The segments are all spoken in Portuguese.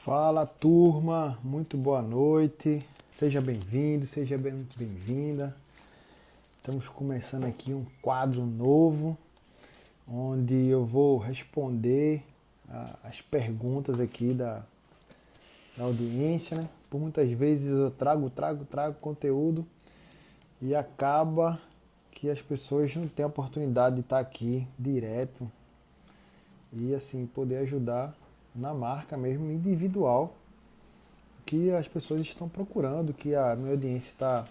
Fala turma, muito boa noite, seja bem-vindo, muito bem-vinda. Estamos começando aqui um quadro novo, onde eu vou responder as perguntas aqui da audiência, né? Por muitas vezes eu trago conteúdo e acaba que as pessoas não têm a oportunidade de estar aqui direto e assim poder ajudar na marca mesmo individual que as pessoas estão procurando, que a minha audiência está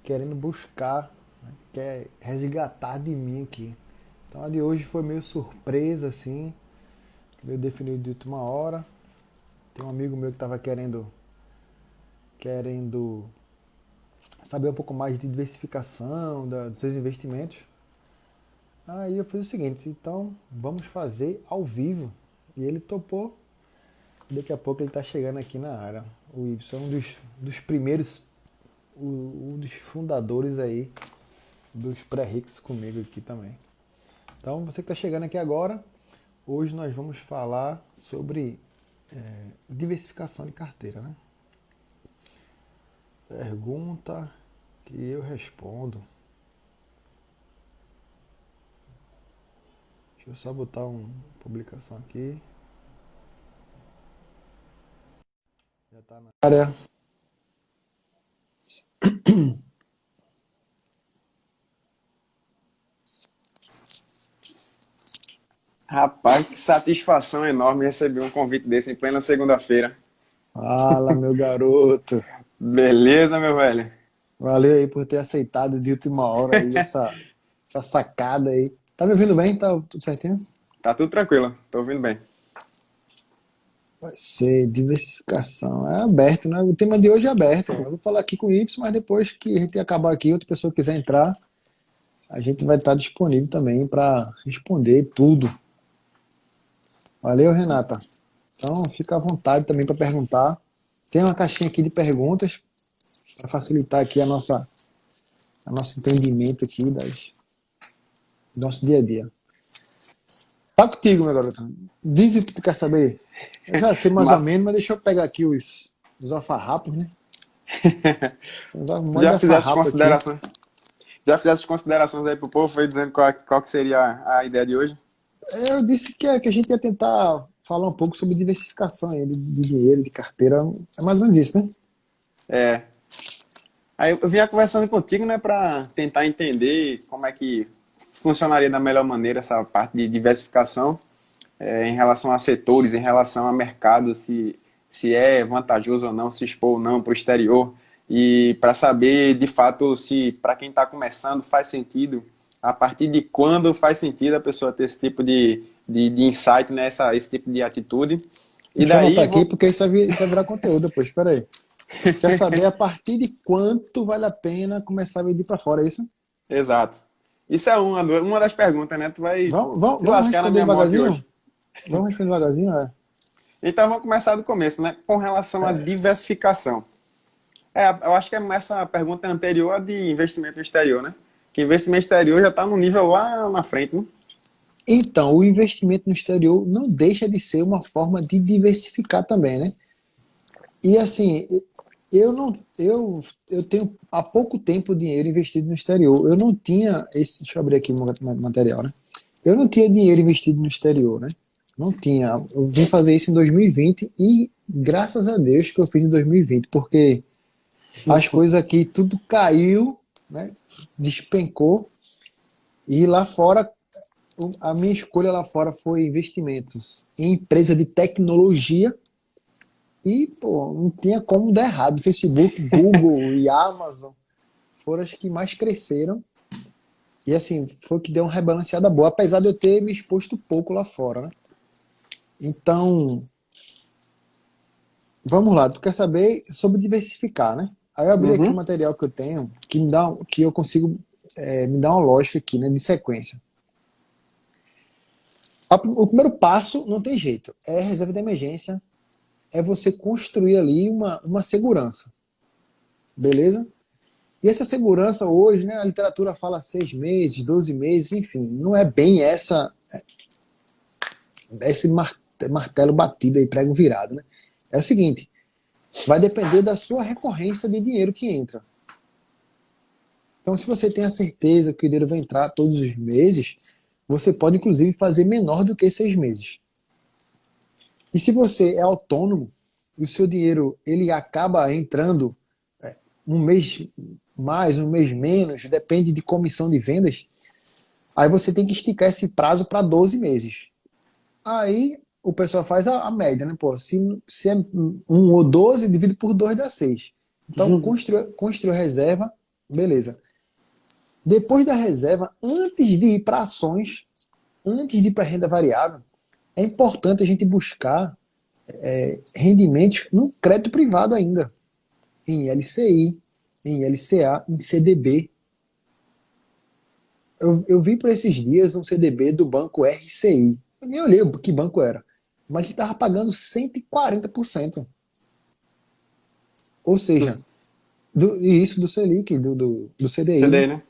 querendo buscar, né, quer resgatar de mim aqui. Então a de hoje foi meio surpresa, assim, meio definido de última hora. Tem um amigo meu que estava querendo saber um pouco mais de diversificação dos seus investimentos. Aí eu fiz o seguinte, então vamos fazer ao vivo. E ele topou. Daqui a pouco ele está chegando aqui na área. O Ibson é um dos primeiros, um dos fundadores aí dos pré-ricos comigo aqui também. Então, você que está chegando aqui agora, hoje nós vamos falar sobre diversificação de carteira, né? Pergunta que eu respondo. Deixa eu só botar uma publicação aqui. Já está na área. Rapaz, que satisfação enorme receber um convite desse em plena segunda-feira. Fala, meu garoto. Beleza, meu velho? Valeu aí por ter aceitado de última hora aí essa sacada aí. Tá me ouvindo bem? Tá tudo certinho? Tá tudo tranquilo, tô ouvindo bem. Vai ser diversificação. É aberto, né? O tema de hoje é aberto. Eu vou falar aqui com o Y, mas depois que a gente acabar aqui, outra pessoa quiser entrar, a gente vai estar disponível também para responder tudo. Valeu, Renata. Então, fica à vontade também para perguntar. Tem uma caixinha aqui de perguntas para facilitar aqui a nosso entendimento aqui do nosso dia a dia. Tá contigo, meu garoto. Diz o que tu quer saber. Eu já sei mais ou Mas menos, mas deixa eu pegar aqui os alfarrapos, né? tu Manda já fizeste alfarrapo aqui. considerações? Já fizeste considerações aí pro povo, foi dizendo qual que seria a ideia de hoje? Eu disse que a gente ia tentar falar um pouco sobre diversificação aí de dinheiro, de carteira. É mais ou menos isso, né? É. Aí eu vinha conversando contigo, né, pra tentar entender como é que funcionaria da melhor maneira essa parte de diversificação. Em relação a setores, em relação a mercado, se é vantajoso ou não se expor ou não para o exterior, e para saber de fato se para quem está começando faz sentido, a partir de quando faz sentido a pessoa ter esse tipo de insight, né, esse tipo de atitude. E Deixa eu anotar daí aqui, vou. porque isso vai virar conteúdo depois. Espera aí. Quer saber a partir de quanto vale a pena começar a vender para fora, é isso? Exato. Isso é uma das perguntas, né? Tu vai se Vamos lascar na responder minha mão aqui hoje. devagarzinho? Vamos responder devagarzinho, é. Então vamos começar do começo, né? Com relação à diversificação. Eu acho que essa pergunta é anterior à de investimento no exterior, né? Que investimento exterior já está no nível lá na frente, né? Então, o investimento no exterior não deixa de ser uma forma de diversificar também, né? E assim, eu não, eu tenho há pouco tempo dinheiro investido no exterior. Eu não tinha esse, deixa eu abrir aqui o material, né? Eu não tinha dinheiro investido no exterior, né? Não tinha. Eu vim fazer isso em 2020 e graças a Deus que eu fiz em 2020, porque as coisas aqui tudo caiu, né? Despencou e lá fora a minha escolha lá fora foi investimentos em empresa de tecnologia e, pô, não tinha como dar errado. Facebook, Google e Amazon foram as que mais cresceram. E assim, foi o que deu uma rebalanceada boa, apesar de eu ter me exposto pouco lá fora, né? Então, vamos lá, tu quer saber sobre diversificar, né? Aí eu abri aqui o Uhum. material que eu tenho, que eu consigo me dar uma lógica aqui, né, de sequência. O primeiro passo não tem jeito, é reserva de emergência, é você construir ali uma segurança, beleza? E essa segurança hoje, né, a literatura fala 6 meses, 12 meses, enfim, não é bem esse martelo batido aí, prego virado, né? É o seguinte, vai depender da sua recorrência de dinheiro que entra. Então, se você tem a certeza que o dinheiro vai entrar todos os meses, você pode, inclusive, fazer menor do que 6 meses. E se você é autônomo, e o seu dinheiro ele acaba entrando um mês mais, um mês menos, depende de comissão de vendas, aí você tem que esticar esse prazo para 12 meses. Aí o pessoal faz a média, né? Pô, se é 1 ou 12, divide por 2 dá 6. Então, construiu reserva, beleza. Depois da reserva, antes de ir para ações, antes de ir para renda variável, é importante a gente buscar rendimentos no crédito privado ainda, em LCI, em LCA, em CDB. Eu vi por esses dias um CDB do banco RCI. Eu nem olhei que banco era, mas ele estava pagando 140%. Ou seja, isso do Selic, do CDI, né? CDI, né?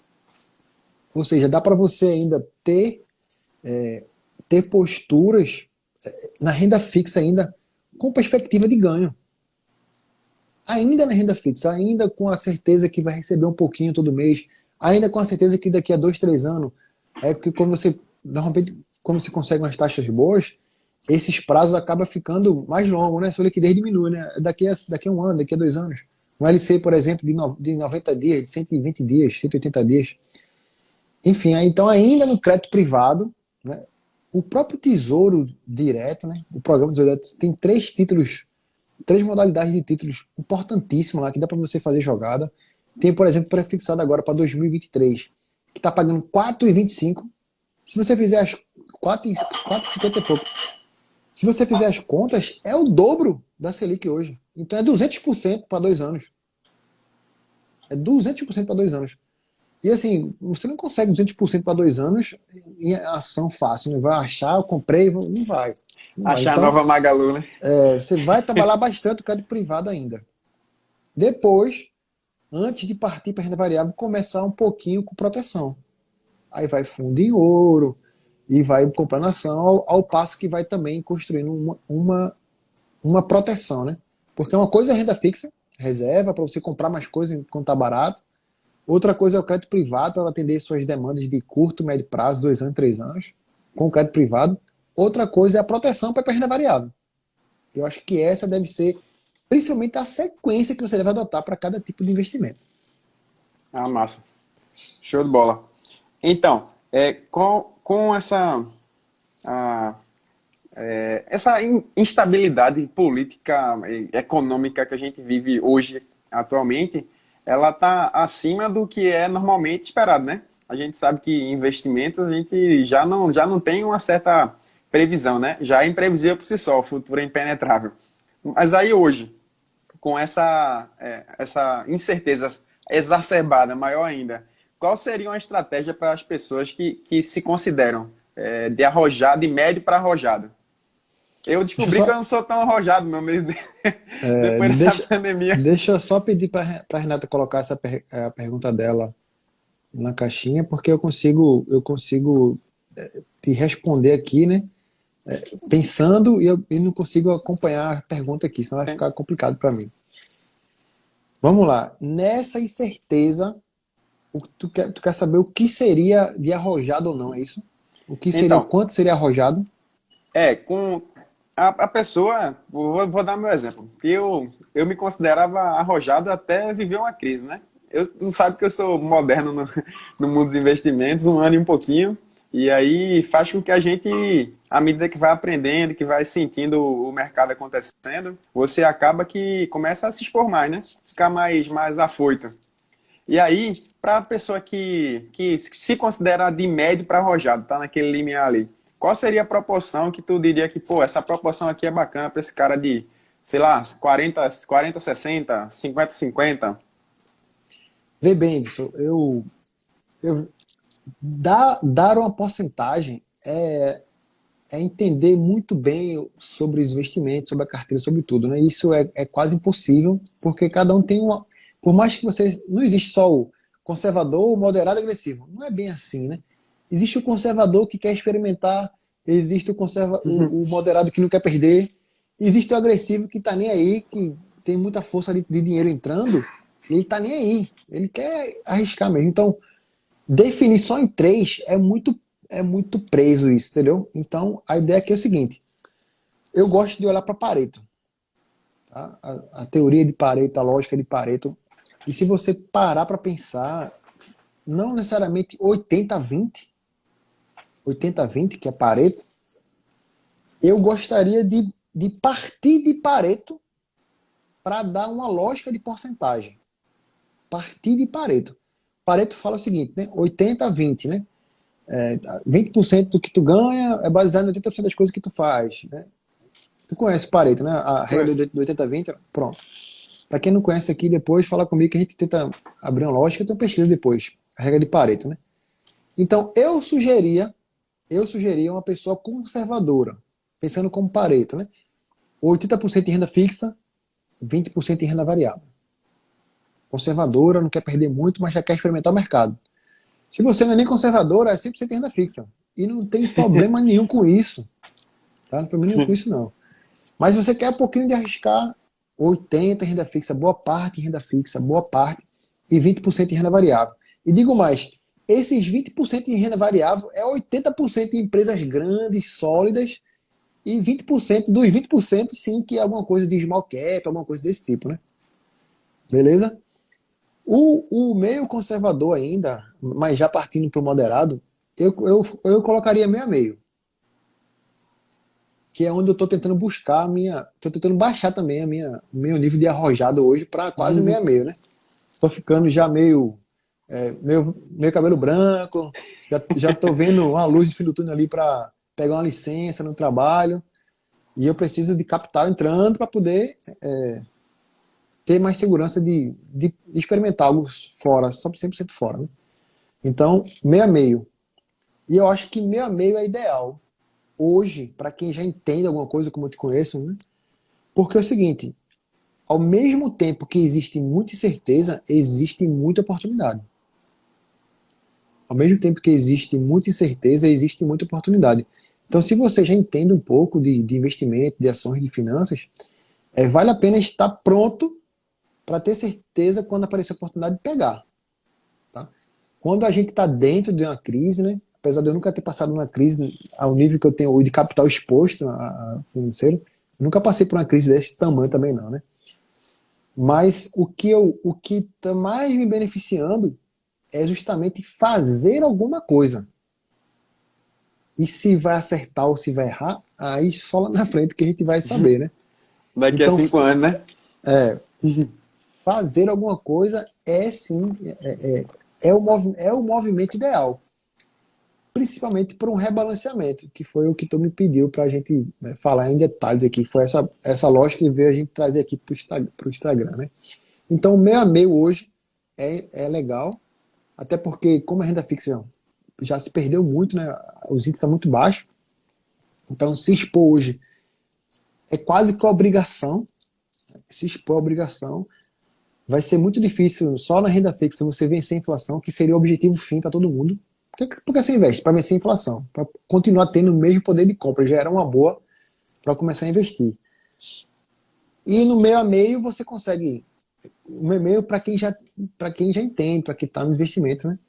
Ou seja, dá para você ainda ter posturas na renda fixa ainda com perspectiva de ganho. Ainda na renda fixa, ainda com a certeza que vai receber um pouquinho todo mês, ainda com a certeza que daqui a 2, 3 anos, que quando você, normalmente, quando você consegue umas taxas boas, esses prazos acabam ficando mais longos, né? Sua liquidez diminui, né? Daqui a 1 ano, daqui a 2 anos. Um LC, por exemplo, de 90 dias, de 120 dias, 180 dias. Enfim, então ainda no crédito privado, né? O próprio Tesouro Direto, né? O programa Tesouro Direto tem 3 modalidades de títulos importantíssimas lá que dá para você fazer jogada. Tem, por exemplo, prefixado agora para 2023, que está pagando 4,25. Se você fizer as 4,50 e pouco. Se você fizer as contas, é o dobro da Selic hoje. Então é 200% para 2 anos. É 200% para 2 anos. E assim, você não consegue 200% para 2 anos em ação fácil. Não vai achar, eu comprei, não vai. Não vai. Achar a Então, nova Magalu, né? você vai trabalhar bastante o crédito privado ainda. Depois, antes de partir para renda variável, começar um pouquinho com proteção. Aí vai fundo em ouro e vai comprando ação, ao passo que vai também construindo uma proteção, né? Porque uma coisa é renda fixa, reserva para você comprar mais coisas enquanto está barato. Outra coisa é o crédito privado para atender suas demandas de curto, médio prazo, 2 anos, 3 anos, com o crédito privado. Outra coisa é a proteção para a renda variável. Eu acho que essa deve ser principalmente a sequência que você deve adotar para cada tipo de investimento. Ah, massa. Show de bola. Então, com a- essa instabilidade política e econômica que a gente vive hoje, atualmente, ela está acima do que é normalmente esperado, né? A gente sabe que investimentos a gente já não tem uma certa previsão, né? Já é imprevisível por si só, o futuro é impenetrável. Mas aí hoje, com essa incerteza exacerbada, maior ainda, qual seria uma estratégia para as pessoas que se consideram de arrojado, de médio para arrojado? Eu Deixa eu descobri que eu só, não sou tão arrojado, meu mesmo, depois dessa deixa, pandemia. deixa eu só pedir para a Renata colocar a pergunta dela na caixinha, porque eu consigo te responder aqui, né? Pensando e não consigo acompanhar a pergunta aqui, senão vai ficar complicado para mim. Vamos lá. Nessa incerteza, tu quer saber o que seria de arrojado ou não, é isso? Então, Quanto seria arrojado? com a pessoa, vou dar meu exemplo. Eu me considerava arrojado até viver uma crise, né? Tu sabe que eu sou moderno no mundo dos investimentos, 1 ano e um pouquinho, e aí faz com que a gente, à medida que vai aprendendo, que vai sentindo o mercado acontecendo, você acaba que começa a se expor mais, né? Ficar mais afoito. E aí, para a pessoa que se considera de médio para arrojado, tá naquele limiar ali, qual seria a proporção que tu diria que, pô, essa proporção aqui é bacana para esse cara de, sei lá, 40, 40, 60, 50, 50? Vê bem, Edson, dar uma porcentagem é entender muito bem sobre os investimentos, sobre a carteira, sobre tudo, né? Isso é quase impossível, porque cada um tem uma. Por mais que você. Não existe só o conservador, o moderado e agressivo. Não é bem assim, né? Existe o conservador que quer experimentar, existe o moderado que não quer perder, Existe o agressivo que tá nem aí, que tem muita força de dinheiro entrando, e ele tá nem aí. Ele quer arriscar mesmo. Então, definir só em três é muito preso isso, entendeu? Então, a ideia aqui é o seguinte: eu gosto de olhar para Pareto, tá? A teoria de Pareto, a lógica de Pareto. E se você parar para pensar, não necessariamente 80-20, 80-20, que é Pareto, eu gostaria de partir de Pareto para dar uma lógica de porcentagem. Partir de Pareto. Pareto fala o seguinte, né? 80-20, né? 20% do que tu ganha é baseado em 80% das coisas que tu faz, né? Tu conhece Pareto, né? A regra Conheço. do 80-20, pronto. Para quem não conhece aqui, depois fala comigo que a gente tenta abrir uma lógica, então pesquisa depois. A regra de Pareto, né? Então, eu sugeria uma pessoa conservadora, pensando como Pareto, né? 80% em renda fixa, 20% em renda variável. Conservadora, não quer perder muito, mas já quer experimentar o mercado. Se você não é nem conservadora, é 100% em renda fixa. E não tem problema nenhum com isso. Tá? Não tem problema nenhum com isso, não. Mas se você quer um pouquinho de arriscar, 80% em renda fixa, boa parte em renda fixa, boa parte, e 20% em renda variável. E digo mais, esses 20% em renda variável é 80% em empresas grandes, sólidas, e 20% dos 20% sim que é alguma coisa de small cap, alguma coisa desse tipo, né? Beleza? O meio conservador ainda, mas já partindo para o moderado, eu colocaria meio a meio, que é onde eu estou tentando buscar a minha. Estou tentando baixar também meu nível de arrojado hoje para quase meio a meio, né? Estou ficando já meio cabelo branco, já estou vendo uma luz de fim do túnel ali para pegar uma licença no trabalho, e eu preciso de capital entrando para poder ter mais segurança de experimentar algo fora, só 100% fora, né? Então, meio a meio. E eu acho que meio a meio é ideal hoje, para quem já entende alguma coisa, como eu te conheço, né? Porque é o seguinte, ao mesmo tempo que existe muita incerteza, existe muita oportunidade. Ao mesmo tempo que existe muita incerteza, existe muita oportunidade. Então, se você já entende um pouco de investimento, de ações, de finanças, vale a pena estar pronto para ter certeza quando aparecer a oportunidade de pegar. Tá? Quando a gente está dentro de uma crise, né? Apesar de eu nunca ter passado uma crise ao nível que eu tenho hoje de capital exposto a financeiro, nunca passei por uma crise desse tamanho também não, né? Mas o que está mais me beneficiando é justamente fazer alguma coisa. E se vai acertar ou se vai errar, aí só lá na frente que a gente vai saber, né? Daqui a Então, 5 anos, né? fazer alguma coisa é sim, é o movimento ideal. Principalmente para um rebalanceamento, que foi o que tu me pediu para a gente, né, falar em detalhes aqui. Foi essa lógica que veio a gente trazer aqui para o Instagram, né? Então, o meio a meio hoje é legal, até porque, como a renda fixa já se perdeu muito, né? Os índices estão muito baixos. Então, se expor hoje é quase que uma obrigação. Se expor é obrigação. Vai ser muito difícil só na renda fixa você vencer a inflação, que seria o objetivo fim para todo mundo. Por que você investe? Para vencer a inflação. Para continuar tendo o mesmo poder de compra. Já era uma boa para começar a investir. E no meio a meio você consegue. O meio a meio para quem já entende, para quem está no investimento, né?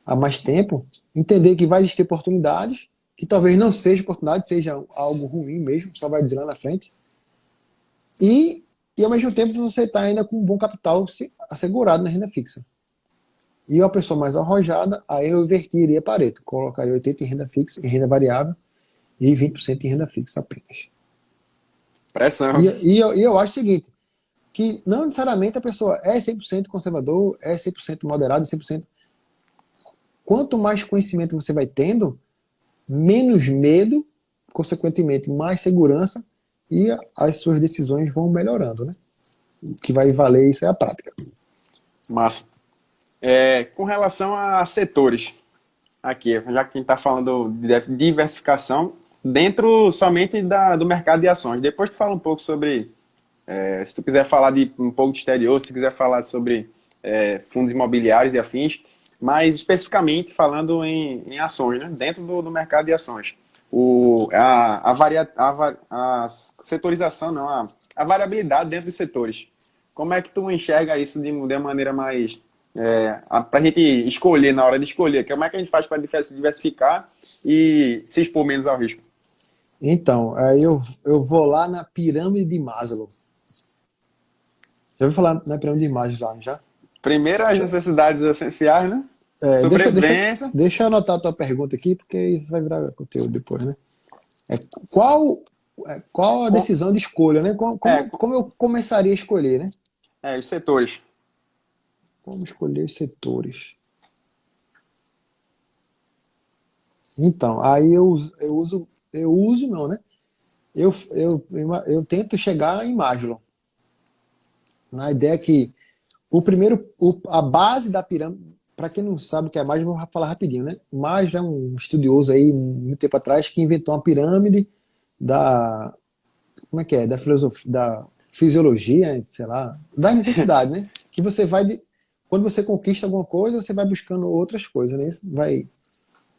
Há mais tempo, entender que vai existir oportunidades, que talvez não seja oportunidade, seja algo ruim mesmo, só vai dizer lá na frente. E ao mesmo tempo você está ainda com um bom capital assegurado na renda fixa. E uma pessoa mais arrojada, aí eu invertiria Pareto, colocaria 80% em renda fixa, em renda variável, e 20% em renda fixa apenas. Pressão. E eu acho o seguinte, que não necessariamente a pessoa é 100% conservador, é 100% moderado, 100%. Quanto mais conhecimento você vai tendo, menos medo, consequentemente mais segurança, e as suas decisões vão melhorando, né? O que vai valer isso é a prática. Massa. Com relação a setores, aqui, já que a gente está falando de diversificação, dentro somente do mercado de ações. Depois tu fala um pouco sobre, se tu quiser falar de um pouco de exterior, se tu quiser falar sobre fundos imobiliários e afins, mas especificamente falando em ações, né? Dentro do mercado de ações. a setorização, não, a variabilidade dentro dos setores. Como é que tu enxerga isso de uma maneira mais. Para a gente escolher, na hora de escolher, como é que a gente faz para diversificar e se expor menos ao risco? Então, aí eu vou lá na pirâmide de Maslow. Já ouviu falar na pirâmide de Maslow lá, já? Primeiro, as necessidades essenciais, né? É, Sobrevivência. deixa eu anotar a tua pergunta aqui, porque isso vai virar conteúdo depois, né? É, qual, qual a Com, decisão de escolha, né? é, Como eu começaria a escolher, né? os setores. Como escolher os setores? Então, aí eu uso não, né? Eu tento chegar em Maslow, na ideia que a base da pirâmide, para quem não sabe o que é Maslow, vou falar rapidinho, né? Maslow é um estudioso aí, muito tempo atrás, que inventou uma pirâmide da, como é que é? Da filosofia, da fisiologia, sei lá, da necessidade, né? Que você quando você conquista alguma coisa, você vai buscando outras coisas, né? Vai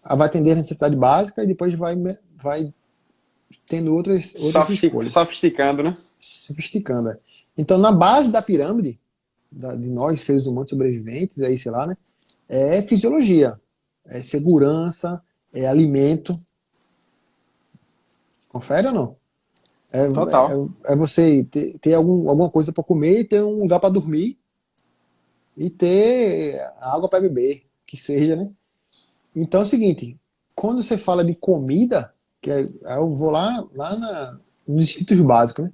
atender a necessidade básica e depois vai tendo outras escolhas, Sofisticando, né? sofisticando. Então, na base da pirâmide, de nós, seres humanos sobreviventes, aí, sei lá, né? É fisiologia, é segurança, é alimento. Confere ou não? Total. É você ter alguma coisa para comer, ter um lugar para dormir e ter água para beber, que seja, né? Então é o seguinte, quando você fala de comida, eu vou nos instintos básicos, né?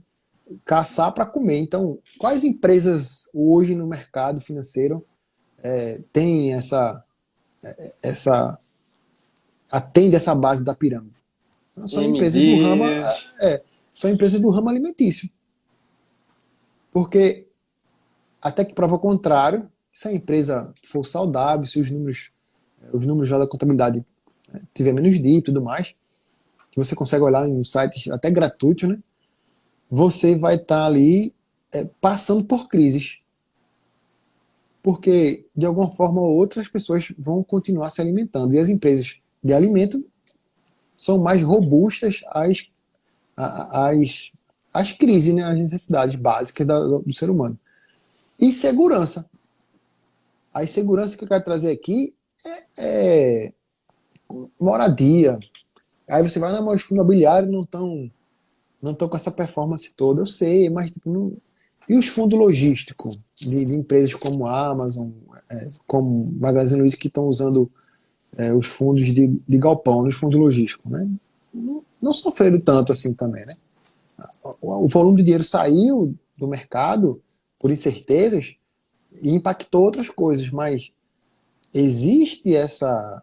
Caçar para comer. Então, quais empresas hoje no mercado financeiro têm essa atende essa base da pirâmide? Então, são M. empresas do ramo, Dias. são empresas do ramo alimentício, porque até que prova o contrário, se a empresa for saudável, se os números lá da contabilidade tiver menos dívida e tudo mais, que você consegue olhar em sites até gratuitos, né? Você vai estar ali passando por crises. Porque, de alguma forma ou outra, as pessoas vão continuar se alimentando. E as empresas de alimento são mais robustas às, às crises, né? Às necessidades básicas do ser humano. E segurança. A insegurança que eu quero trazer aqui é moradia. Aí você vai, mas os fundos imobiliários não estão com essa performance toda. Eu sei, mas tipo, não... E os fundos logísticos de empresas como a Amazon, como Magazine Luiza, que estão usando os fundos de galpão, os fundos logísticos, né? Não sofreram tanto assim também, né? O volume de dinheiro saiu do mercado por incertezas e impactou outras coisas, mas existe essa,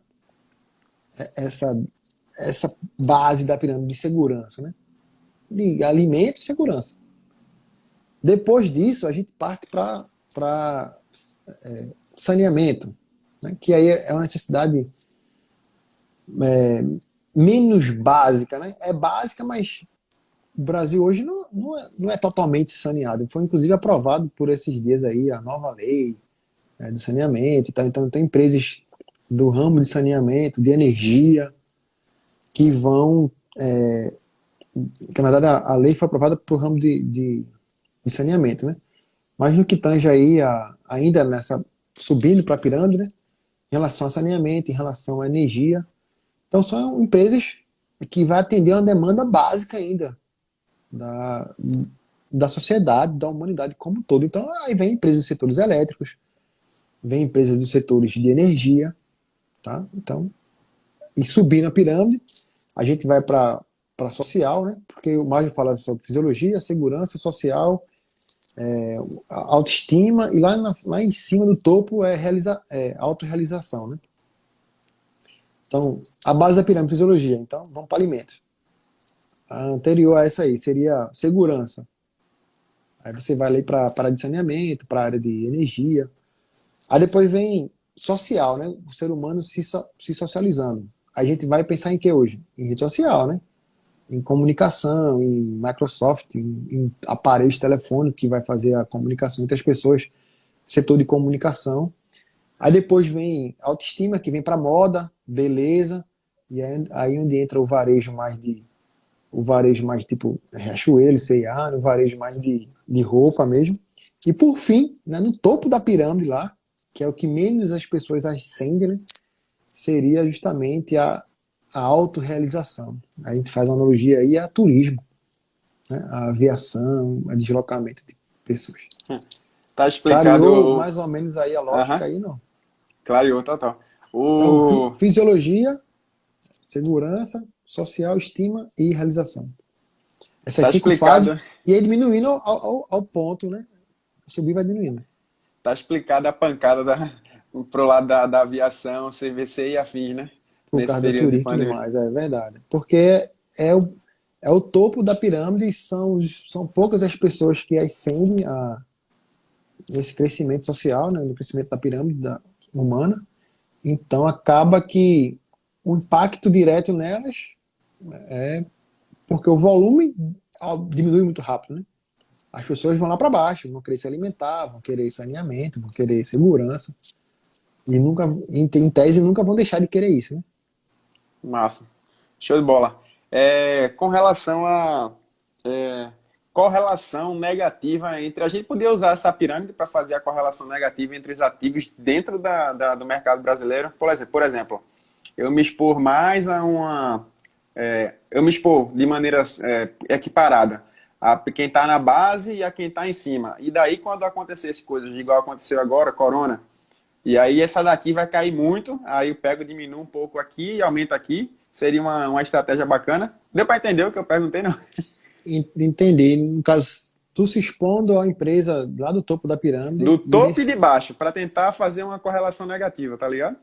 essa base da pirâmide de segurança, né? De alimento e segurança. Depois disso, a gente parte para saneamento, né? Que aí é uma necessidade menos básica, né? É básica, mas o Brasil hoje não é totalmente saneado. Foi inclusive aprovado por esses dias aí a nova lei do saneamento e tal. Então tem empresas do ramo de saneamento, de energia, que vão. Que, na verdade, a lei foi aprovada para o ramo de saneamento, né? Mas no que tange aí, ainda subindo para a pirâmide, né? Em relação a saneamento, em relação à energia. Então são empresas que vai atender uma demanda básica ainda da, da sociedade, da humanidade como um todo. Então aí vem empresas dos setores elétricos, vem empresas dos setores de energia, tá? Então, e subindo a pirâmide, a gente vai para social, né? Porque o Mário fala sobre fisiologia, segurança social, autoestima, e lá em cima do topo é autorrealização, né? Então, a base da pirâmide, fisiologia. Então, vamos para alimentos. A anterior a essa aí seria segurança. Aí você vai ali para a área de saneamento, para a área de energia. Aí depois vem social, né? O ser humano se socializando. A gente vai pensar em que hoje? Em rede social, né? Em comunicação, em Microsoft, em aparelhos telefônicos que vai fazer a comunicação entre as pessoas, setor de comunicação. Aí depois vem autoestima, que vem para moda, beleza, E aí onde entra o varejo mais tipo Riachuelo, C&A, o varejo mais de roupa mesmo. E por fim, né, no topo da pirâmide lá, que é o que menos as pessoas ascendem, né, seria justamente a autorrealização. A gente faz uma analogia aí a turismo, né, a aviação, a deslocamento de pessoas. Tá Clareou explicado. mais ou menos aí a Aham, lógica aí, não? clareou, total. Então, O... fisiologia, segurança, social, estima e realização. Essas Tá 5 explicado. fases, e aí diminuindo ao ponto, né? Subir vai diminuindo. Tá explicada a pancada pro lado da aviação, CVC e afins, né? Por Nesse causa do período de turismo e tudo pandemia. mais, é verdade. Porque é o, é o topo da pirâmide e são poucas as pessoas que ascendem nesse crescimento social, né, no crescimento da pirâmide humana. Então acaba que o impacto direto nelas é porque o volume diminui muito rápido, né? As pessoas vão lá para baixo, vão querer se alimentar, vão querer saneamento, vão querer segurança. E nunca, em tese, nunca vão deixar de querer isso, né? Massa. Show de bola. Com relação a correlação negativa entre. A gente podia usar essa pirâmide para fazer a correlação negativa entre os ativos dentro do mercado brasileiro. Por exemplo, eu me expor mais a uma. Eu me expor de maneira equiparada a quem está na base e a quem está em cima. E daí, quando acontecesse coisas igual aconteceu agora, Corona, e aí essa daqui vai cair muito, aí eu pego, diminuo um pouco aqui e aumenta aqui. Seria uma estratégia bacana. Deu para entender o que eu perguntei, não? Entender, no caso, tu se expondo à empresa lá do topo da Do pirâmide e topo e nesse de baixo, para tentar fazer uma correlação negativa, tá ligado?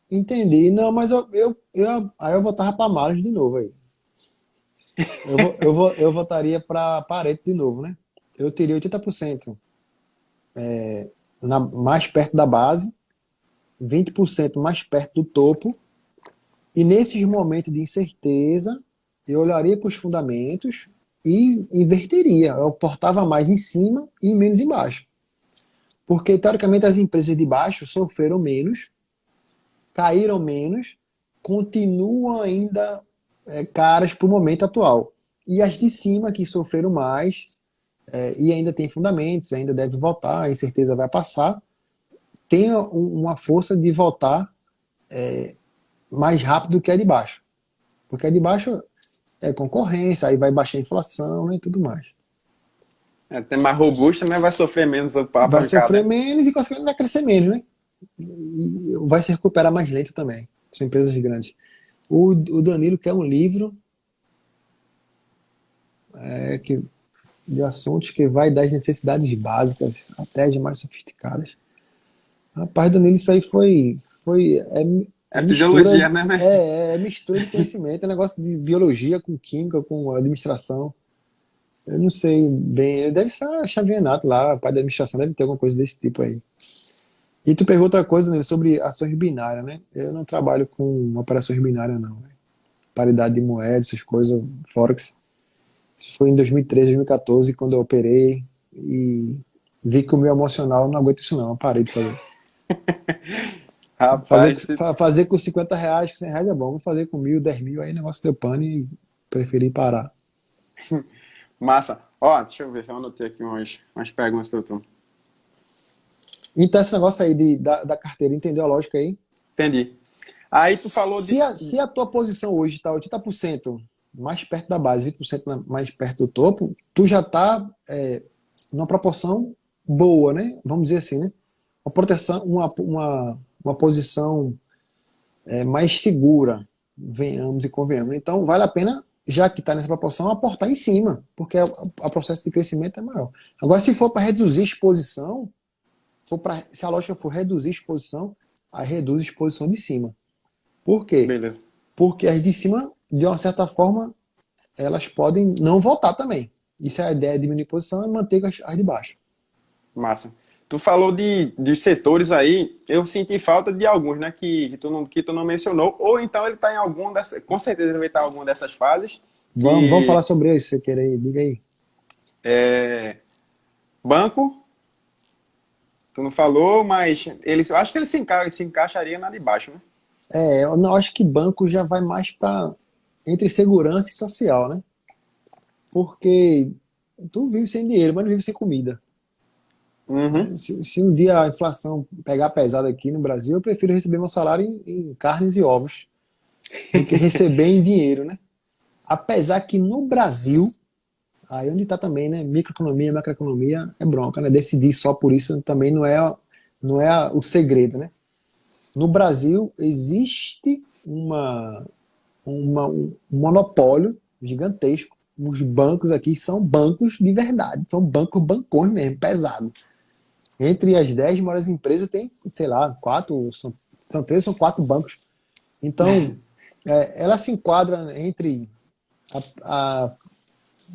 entender, não, mas aí eu voltava para Malus de novo aí. Eu votaria para Pareto de novo, né? Eu teria 80% mais perto da base, 20% mais perto do topo, e nesses momentos de incerteza, eu olharia para os fundamentos e inverteria. Eu portava mais em cima e menos embaixo. Porque, teoricamente, as empresas de baixo sofreram menos, caíram menos, continuam ainda caras para o momento atual. E as de cima, que sofreram mais, e ainda tem fundamentos, ainda deve voltar, a incerteza vai passar, tem uma força de voltar mais rápido do que a de baixo. Porque a de baixo é concorrência, aí vai baixar a inflação, né, e tudo mais. Tem mais robusta, mas vai sofrer menos a Vai sofrer pancada. menos e, consequentemente, vai crescer menos, né? E vai se recuperar mais lento também. São empresas grandes. O Danilo quer um livro de assuntos que vai das necessidades básicas até as mais sofisticadas. Rapaz, Danilo, isso aí é É mistura, fisiologia, né? é mistura de conhecimento, é negócio de biologia com química, com administração. Eu não sei bem, deve ser Xavier lá, pai da administração, deve ter alguma coisa desse tipo aí. E tu pergunta outra coisa, né, sobre ações binárias, né? Eu não trabalho com operações binárias, não. Né? Paridade de moedas, essas coisas, Forex. Isso foi em 2013, 2014, quando eu operei e vi que o meu emocional não aguenta isso não, eu parei de fazer. Fazer, Rapaz, fazer com 50 reais, com 100 reais é bom, vou fazer com 1.000, 10 mil, aí o negócio deu pane e preferi parar. massa. Ó, deixa eu ver, eu anotei aqui umas perguntas para tu. Então esse negócio aí da carteira, entendeu a lógica aí? Entendi. Aí tu falou Se de. a tua posição hoje está 80% mais perto da base, 20% mais perto do topo, tu já está numa proporção boa, né? Vamos dizer assim, né? Uma proteção, uma posição mais segura, venhamos e convenhamos. Então, vale a pena, já que está nessa proporção, aportar em cima, porque o processo de crescimento é maior. Agora, se for para reduzir exposição, se a lógica for reduzir exposição, aí reduz a exposição de cima. Por quê? Beleza. Porque as de cima, de uma certa forma, elas podem não voltar também. Isso é a ideia de diminuir a posição e manter as de baixo. Massa. Tu falou de setores aí, eu senti falta de alguns, né, que tu não mencionou, ou então ele está em alguma dessas, com certeza ele vai estar em alguma dessas fases, Vamos falar que sobre isso, se você querer, diga aí. é, banco, tu não falou, mas eu acho que ele se encaixaria na de baixo, né? Eu não acho que banco já vai mais para entre segurança e social, né? Porque tu vive sem dinheiro, mas não vive sem comida. Uhum. Né? Se um dia a inflação pegar pesado aqui no Brasil, eu prefiro receber meu salário em carnes e ovos do que receber em dinheiro, né? Apesar que no Brasil, aí onde está também, né? Microeconomia, macroeconomia é bronca, né? Decidir só por isso também não é o segredo, né? No Brasil existe um monopólio gigantesco. Os bancos aqui são bancos de verdade, são bancos bancões mesmo, pesado. Entre as 10 maiores empresas tem, sei lá, quatro, são três, são quatro bancos. Então, ela se enquadra entre a, a,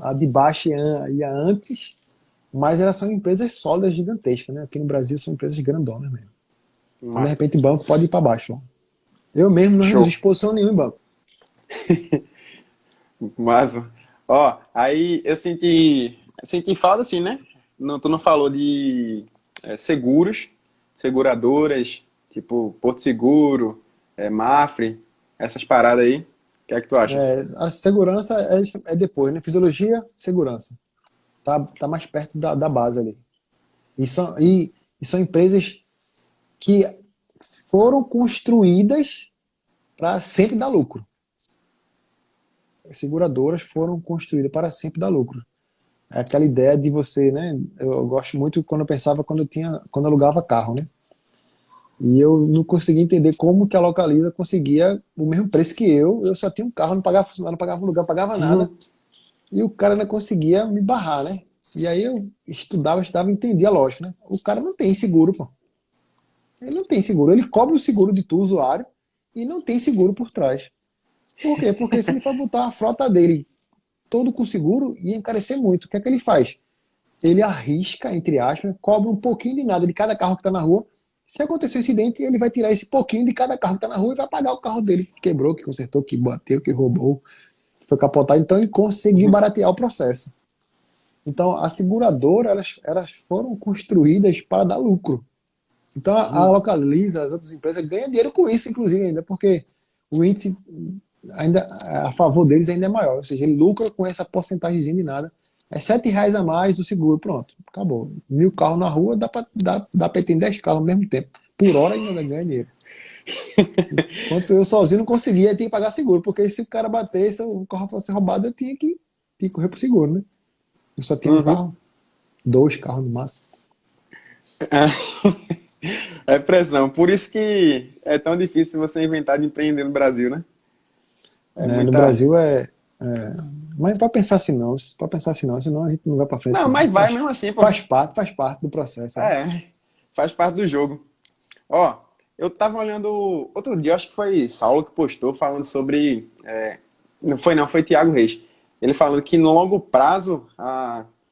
a de baixo e a antes, mas elas são empresas sólidas, gigantescas, né? Aqui no Brasil são empresas grandonas mesmo. Então, de Massa. repente, o banco pode ir para baixo. Ó. Eu mesmo não reduzi Show. exposição nenhuma em banco. Massa. Ó, aí eu senti falta assim, né? Não, tu não falou de seguros, seguradoras, tipo Porto Seguro, Mafre, essas paradas aí. O que é que tu acha? A segurança é depois, né? Fisiologia, segurança. Tá mais perto da base ali. E são empresas que foram construídas para sempre dar lucro. As seguradoras foram construídas para sempre dar lucro. É aquela ideia de você, né? Eu gosto muito quando eu pensava quando eu alugava carro, né? E eu não conseguia entender como que a Localiza conseguia o mesmo preço que eu só tinha um carro, não pagava funcionário, não pagava aluguel, não pagava nada. E o cara ainda conseguia me barrar, né? E aí eu estudava, entendia a lógica, né? O cara não tem seguro, pô. Ele não tem seguro. Ele cobra o seguro de tu, usuário, e não tem seguro por trás. Por quê? Porque se ele for botar a frota dele todo com seguro, ia encarecer muito. O que é que ele faz? Ele arrisca, entre aspas, cobra um pouquinho de nada de cada carro que está na rua. Se acontecer um incidente, ele vai tirar esse pouquinho de cada carro que está na rua e vai pagar o carro dele que quebrou, que consertou, que bateu, que roubou, que foi capotado. Então ele conseguiu baratear o processo. Então a seguradora, elas foram construídas para dar lucro. Então a Localiza, as outras empresas ganham dinheiro com isso, inclusive, ainda, porque o índice ainda a favor deles ainda é maior. Ou seja, ele lucra com essa porcentagem de nada. É R$ 7 a mais do seguro, pronto, acabou. 1.000 carros na rua, dá pra ter 10 carros ao mesmo tempo. Por hora ainda ganha dinheiro. Enquanto eu sozinho não conseguia, eu tinha que pagar seguro, porque se o cara bater, se o carro fosse roubado, eu tinha que correr pro seguro, né? Eu só tinha um Uhum. carro, dois carros no máximo. É pressão. Por isso que é tão difícil você inventar de empreender no Brasil, né? É Né? No muita. Brasil mas para pensar assim não, para pensar assim não, senão a gente não vai para frente Não, não. mas vai mesmo assim, pô. Faz parte do processo. Né? É, faz parte do jogo. Ó, eu tava olhando outro dia, acho que foi Saulo que postou falando sobre. Não foi Thiago Reis. Ele falando que no longo prazo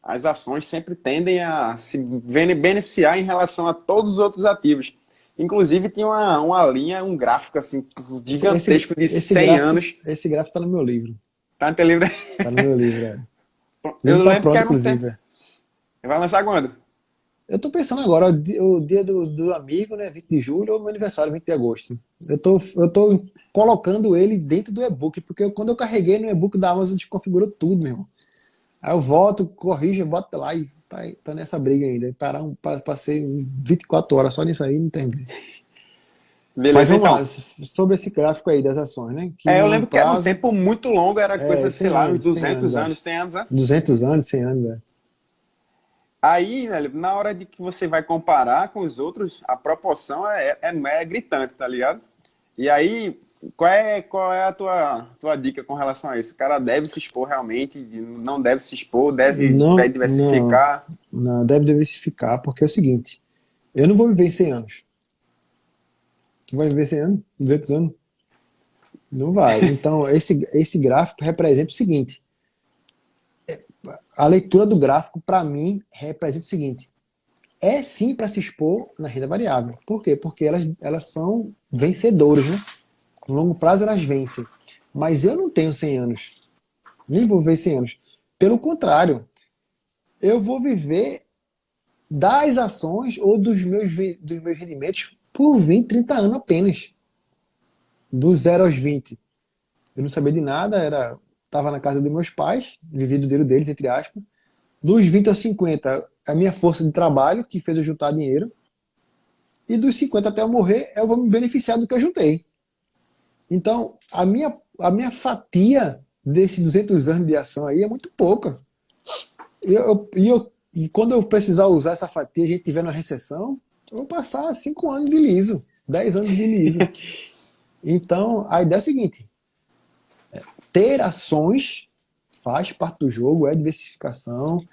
as ações sempre tendem a se beneficiar em relação a todos os outros ativos. Inclusive tinha uma linha, um gráfico assim Esse, esse, gigantesco de esse 100 gráfico, anos. esse gráfico tá no meu livro. Tá no teu livro? Tá no meu livro, é. O livro Eu tá lembro que pronto, era um tempo. inclusive. É. Vai lançar quando? Eu tô pensando agora, o dia do amigo, né, 20 de julho, ou meu aniversário, 20 de agosto. Eu tô colocando ele dentro do e-book, porque quando eu carreguei no e-book da Amazon, desconfigurou tudo, meu irmão. Aí eu volto, corrijo, boto lá e tá nessa briga ainda. Passei 24 horas só nisso aí, não terminei. Mas Beleza, vamos então. lá, sobre esse gráfico aí das ações, né? Que Eu no longo lembro que era um prazo, tempo muito longo, era coisa, sei 100 lá, uns anos, 100 anos, 200 anos, acho. 100 anos, né? 200 anos, 100 anos, é. Aí, velho, na hora de que você vai comparar com os outros, a proporção é gritante, tá ligado? E aí, qual é a tua dica com relação a isso? O cara deve se expor realmente, não deve se expor, vai Não, não, diversificar. não, deve diversificar, porque é o seguinte, eu não vou viver 100 anos. Tu vai viver 100 anos? 200 anos? Não vai. Então, esse gráfico representa o seguinte, a leitura do gráfico, para mim, representa o seguinte, é sim para se expor na renda variável. Por quê? Porque elas são vencedoras, né? No longo prazo elas vencem. Mas eu não tenho 100 anos. Nem vou viver 100 anos. Pelo contrário, eu vou viver das ações ou dos meus rendimentos por 20, 30 anos apenas. Do 0 aos 20, eu não sabia de nada, estava na casa dos meus pais, vivi do dinheiro deles, entre aspas. Dos 20 aos 50, a minha força de trabalho, que fez eu juntar dinheiro. E dos 50 até eu morrer, eu vou me beneficiar do que eu juntei. Então, a minha fatia desses 200 anos de ação aí é muito pouca. E quando eu precisar usar essa fatia, a gente tiver uma recessão, eu vou passar 5 anos de liso, 10 anos de liso. Então, a ideia é a seguinte: ter ações faz parte do jogo, é diversificação.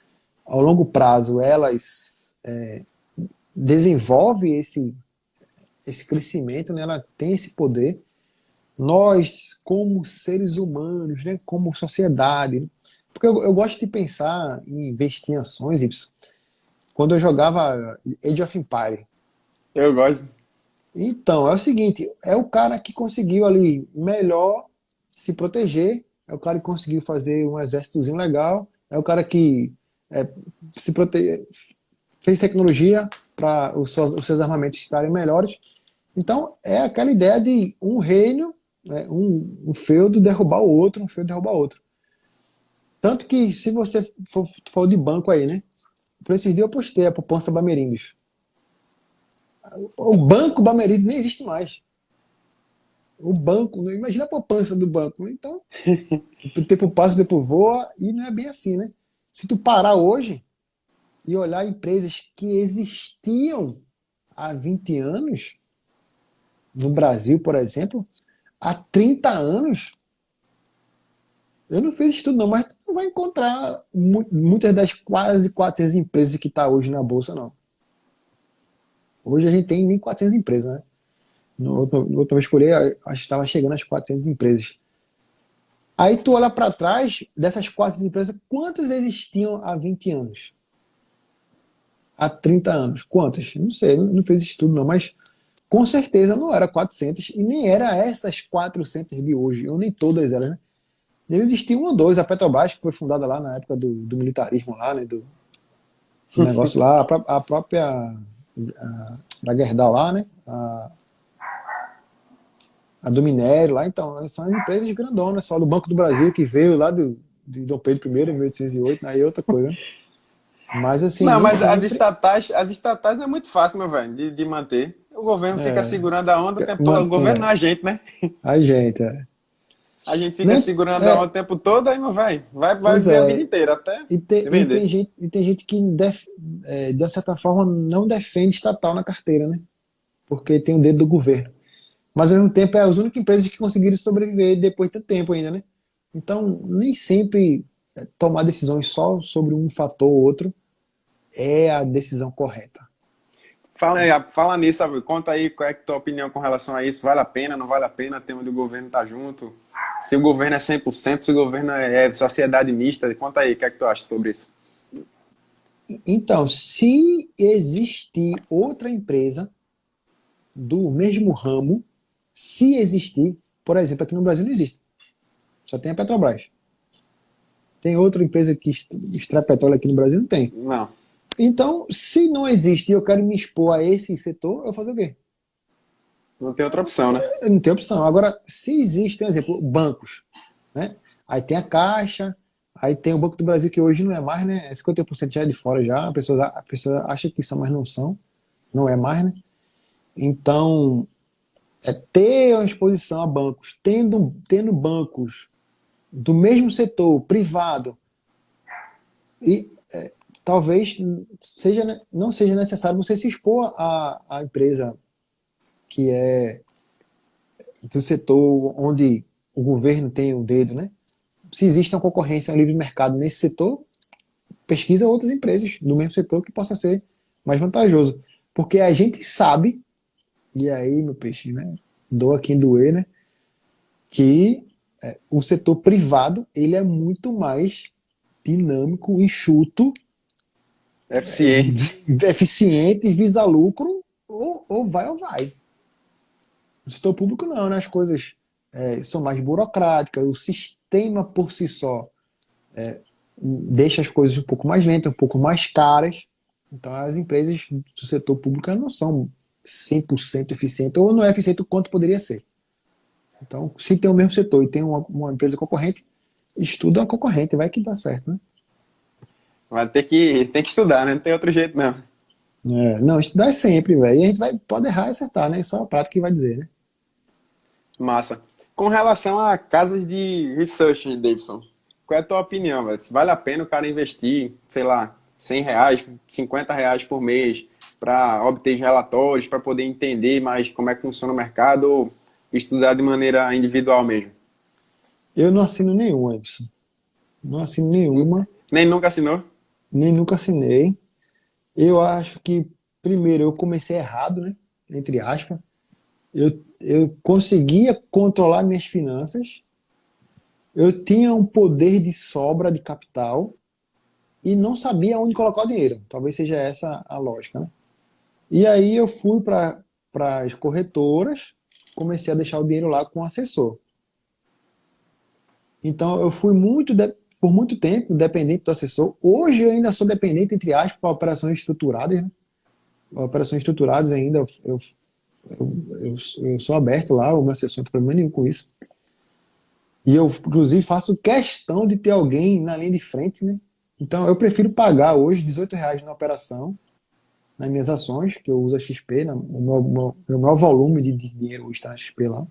Ao longo prazo, elas desenvolvem esse crescimento, né? Ela tem esse poder. Nós, como seres humanos, né? Como sociedade, né? Porque eu gosto de pensar em investir em ações, Y, quando eu jogava Age of Empire. Eu gosto. Então, é o seguinte, é o cara que conseguiu ali melhor se proteger, é o cara que conseguiu fazer um exércitozinho legal, é o cara que é, se prote... fez tecnologia para os seus armamentos estarem melhores. Então, é aquela ideia de um reino, né, um feudo derrubar o outro, um feudo derrubar o outro. Tanto que, se você for de banco aí, né? Por esses dias eu postei a poupança Bamerindos. O banco Bamerindos nem existe mais. O banco, imagina a poupança do banco. Então, o tempo passa, o tempo voa, e não é bem assim, né? Se tu parar hoje e olhar empresas que existiam há 20 anos, no Brasil, por exemplo, há 30 anos, eu não fiz estudo não, mas tu não vai encontrar muitas das quase 400 empresas que está hoje na Bolsa, não. Hoje a gente tem 1.400 empresas, né? No último vez que eu olhei, acho que estava chegando às 400 empresas. Aí tu olha para trás, dessas 400 empresas, quantas existiam há 20 anos? Há 30 anos? Quantas? Não sei, não fiz estudo não, mas com certeza não era 400 e nem era essas 400 de hoje, ou nem todas elas, né? Deve existir um ou dois. A Petrobras, que foi fundada lá na época do militarismo lá, né? Do negócio lá, a própria da Gerdau lá, né? A do minério lá, então, são as empresas grandonas, só do Banco do Brasil, que veio lá de Dom Pedro I, em 1808, aí é outra coisa, né? Mas assim, Não, nem mas sempre as estatais é muito fácil, meu velho, de manter. O governo fica é, segurando a onda o tempo todo. O governo não é a gente, né? a gente. É. A gente fica Nem, segurando a onda é, o tempo todo, aí, meu velho, vai pois viver a vida é, inteira até e tem, e tem vender. gente, e tem gente que, de uma certa forma, não defende estatal na carteira, né? Porque tem o dedo do governo. Mas ao mesmo tempo é as únicas empresas que conseguiram sobreviver depois de tanto tempo ainda, né? Então, nem sempre tomar decisões só sobre um fator ou outro é a decisão correta. Fala aí, fala nisso, sabe? Conta aí qual é a tua opinião com relação a isso. Vale a pena, não vale a pena? Tem onde o governo tá junto? Se o governo é 100%, se o governo é sociedade mista, conta aí, o que é que tu acha sobre isso? Então, se existir outra empresa do mesmo ramo, se existir, por exemplo, aqui no Brasil não existe, só tem a Petrobras. Tem outra empresa que extrai petróleo aqui no Brasil? Não tem. Não, Então, se não existe e eu quero me expor a esse setor, eu vou fazer o quê? não tem outra opção, né? Não tem opção. Agora, se existe, por exemplo, bancos, né? Aí tem a Caixa, aí tem o Banco do Brasil, que hoje não é mais, né? 51% já é de fora já. A pessoa acha que são, mas não são. Não é mais, né? Então, ter uma exposição a bancos, tendo bancos do mesmo setor, privado, e talvez não seja necessário você se expor à empresa que é do setor onde o governo tem o dedo, né? Se existe uma concorrência, um livre mercado nesse setor, pesquisa outras empresas do mesmo setor que possa ser mais vantajoso. Porque a gente sabe, e aí, meu peixe, né? Doa quem doer, né? Que o setor privado ele é muito mais dinâmico, enxuto, Eficiente. eficiente, visa lucro, ou vai ou vai. No setor público não, né? As coisas são mais burocráticas, o sistema por si só deixa as coisas um pouco mais lentas, um pouco mais caras. Então as empresas do setor público não são 100% eficientes, ou não é eficiente o quanto poderia ser. Então, se tem o mesmo setor e tem uma empresa concorrente, estuda a concorrente, vai que dá certo, né? Vai tem que estudar, né? Não tem outro jeito, não. Não, estudar é sempre, velho. E a gente pode errar e acertar, né? Só a prática que vai dizer, né? Massa. Com relação a casas de research, Davidson, qual é a tua opinião, velho? Se vale a pena o cara investir, sei lá, R$ 100, R$ 50 por mês para obter relatórios, para poder entender mais como é que funciona o mercado ou estudar de maneira individual mesmo? Eu não assino nenhuma, Edson. Não assino nenhuma, Nem nunca assinou? nem nunca assinei. Eu acho que, primeiro, eu comecei errado, né? Entre aspas. Eu conseguia controlar minhas finanças, eu tinha um poder de sobra de capital e não sabia onde colocar o dinheiro. Talvez seja essa a lógica, né? E aí eu fui para as corretoras, comecei a deixar o dinheiro lá com o assessor. Então eu fui por muito tempo dependente do assessor. Hoje eu ainda sou dependente, entre aspas, para operações estruturadas, né? Operações estruturadas ainda eu sou aberto lá, o meu assessor não tem problema nenhum com isso. E eu, inclusive, faço questão de ter alguém na linha de frente, né? Então, eu prefiro pagar hoje R$ 18 na operação, nas minhas ações, que eu uso a XP, meu maior volume de dinheiro está na XP lá,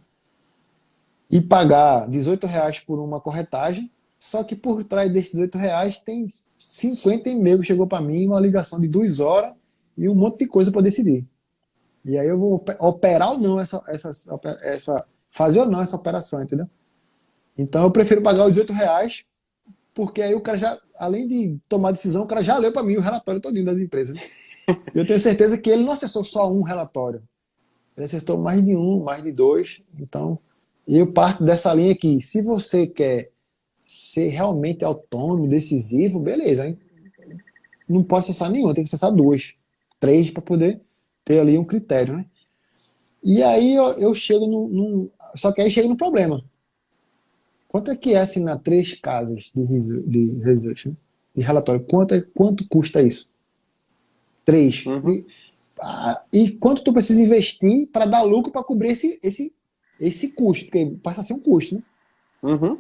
e pagar R$ 18 por uma corretagem, só que por trás desses R$ 18 tem 50 e-mails que chegou para mim, uma ligação de 2 horas e um monte de coisa para decidir. E aí eu vou operar ou não fazer ou não essa operação, entendeu? Então eu prefiro pagar os R$ 18, porque aí o cara já, além de tomar decisão, o cara já leu para mim o relatório todinho das empresas, né? Eu tenho certeza que ele não acessou só um relatório. Ele acessou mais de um, mais de dois. Então, eu parto dessa linha que, se você quer ser realmente autônomo, decisivo, beleza, hein? Não pode acessar nenhum, tem que acessar duas, três, para poder ter ali um critério, né? E aí eu chego Só que aí chega no problema. Quanto é que é assinar 3 casas de research, né? De relatório? Quanto custa isso? 3. Uhum, E quanto tu precisa investir para dar lucro para cobrir esse custo? Porque passa a ser um custo, né? uhum.